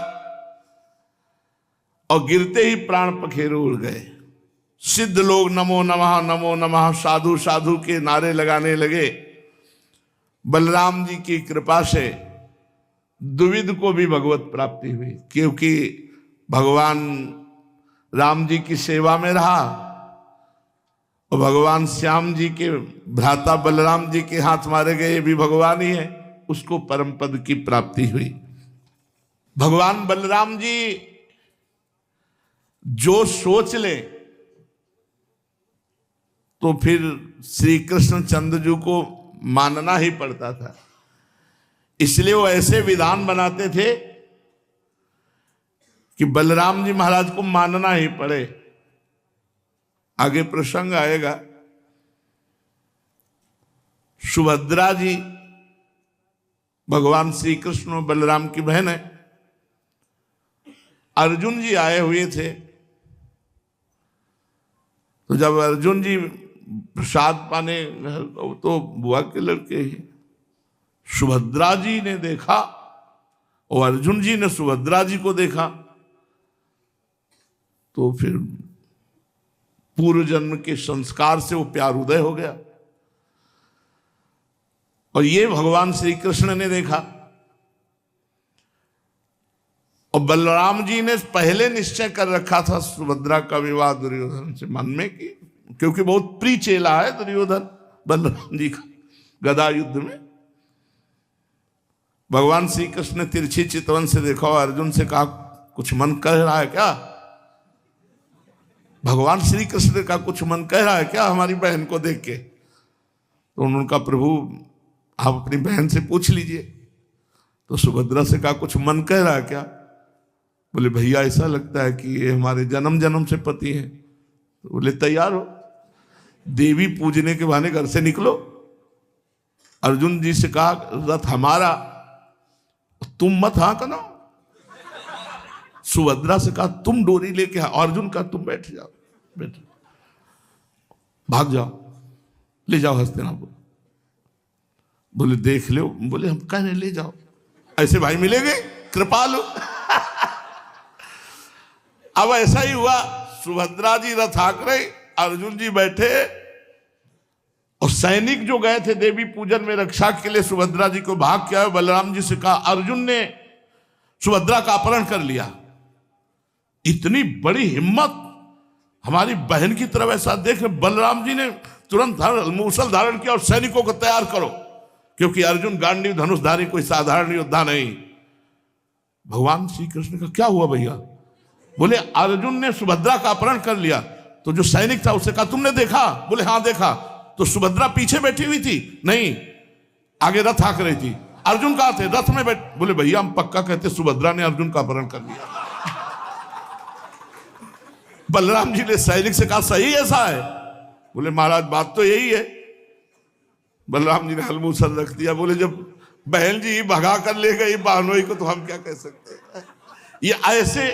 और गिरते ही प्राण पखेरु उड़ गए। सिद्ध लोग नमो नमः साधु साधु के नारे लगाने लगे। बलराम जी की कृपा से द्विविद को भी भगवत प्राप्ति हुई, क्योंकि भगवान राम जी की सेवा में रहा और भगवान श्याम जी के भ्राता बलराम जी के हाथ मारे गए, ये भी भगवान ही है। उसको परम पद की प्राप्ति हुई। भगवान बलराम जी जो सोच ले तो फिर श्री कृष्ण चंद्र को मानना ही पड़ता था। इसलिए वो ऐसे विधान बनाते थे कि बलराम जी महाराज को मानना ही पड़े। आगे प्रसंग आएगा। सुभद्रा जी भगवान श्री कृष्ण और बलराम की बहन है। अर्जुन जी आए हुए थे, तो जब अर्जुन जी प्रसाद पाने तो बुआ के लड़के ही, सुभद्रा जी ने देखा और अर्जुन जी ने सुभद्रा जी को देखा, तो फिर पूर्व जन्म के संस्कार से वो प्यार उदय हो गया। और ये भगवान श्री कृष्ण ने देखा और बलराम जी ने पहले निश्चय कर रखा था सुभद्रा का विवाह दुर्योधन से मन में, कि क्योंकि बहुत प्रिय चेला है दुर्योधन बलराम जी का गदा युद्ध में। भगवान श्री कृष्ण ने तिरछी चितवन से देखा और अर्जुन से कहा, कुछ मन कह रहा है क्या? भगवान श्री कृष्ण का कुछ मन कह रहा है क्या हमारी बहन को देख के? तो उन्होंने कहा, प्रभु आप अपनी बहन से पूछ लीजिए। तो सुभद्रा से कहा, कुछ मन कह रहा है क्या? बोले, भैया ऐसा लगता है कि ये हमारे जन्म जन्म से पति हैं। तो बोले, तैयार हो, देवी पूजने के बहाने घर से निकलो। अर्जुन जी से कहा, रथ हमारा, तुम मत हाँ करो। सुभद्रा से कहा, तुम डोरी लेके आओ। अर्जुन का, तुम बैठ जाओ, बैठ भाग जाओ, ले जाओ हस्तिनापुर। बोले, देख लो। बोले, हम कह रहे ले जाओ, ऐसे भाई मिलेंगे कृपालु। अब ऐसा ही हुआ, सुभद्रा जी रथ हाँक रही, अर्जुन जी बैठे और सैनिक जो गए थे देवी पूजन में रक्षा के लिए सुभद्रा जी को भाग के आए। बलराम जी से कहा, अर्जुन ने सुभद्रा का अपहरण कर लिया। इतनी बड़ी हिम्मत हमारी बहन की तरफ, ऐसा देख बलराम जी ने तुरंत मूसल धारण किया और सैनिकों को तैयार करो, क्योंकि अर्जुन गांडीव धनुषधारी कोई साधारण योद्धा नहीं। भगवान श्री कृष्ण का, क्या हुआ भैया? बोले, अर्जुन ने सुभद्रा का अपहरण कर लिया। तो जो सैनिक था उससे कहा, तुमने देखा? बोले, हाँ देखा। तो सुभद्रा पीछे बैठी हुई थी? नहीं, आगे रथ हाँक रही थी। अर्जुन कहाँ थे? रथ में बैठ। बोले, भैया हम पक्का कहते सुभद्रा ने अर्जुन का अपहरण कर लिया। बलराम जी ने सैनिक से कहा, सही ऐसा है? बोले, महाराज बात तो यही है। बलराम जी ने हलमूसल रख दिया। बोले जब बहन जी भगा कर ले गई बहनोई को तो हम क्या कह सकते हैं। ये ऐसे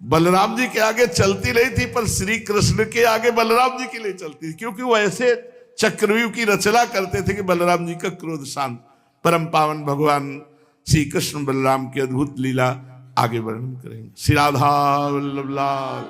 बलराम जी के आगे चलती नहीं थी, पर श्री कृष्ण के आगे बलराम जी के लिए चलती थी, क्योंकि वो ऐसे चक्रव्यूह की रचना करते थे कि बलराम जी का क्रोध शांत। परम पावन भगवान श्री कृष्ण बलराम की अद्भुत लीला आगे वर्णन करेंगे। श्री राधा वल्लभ लाल।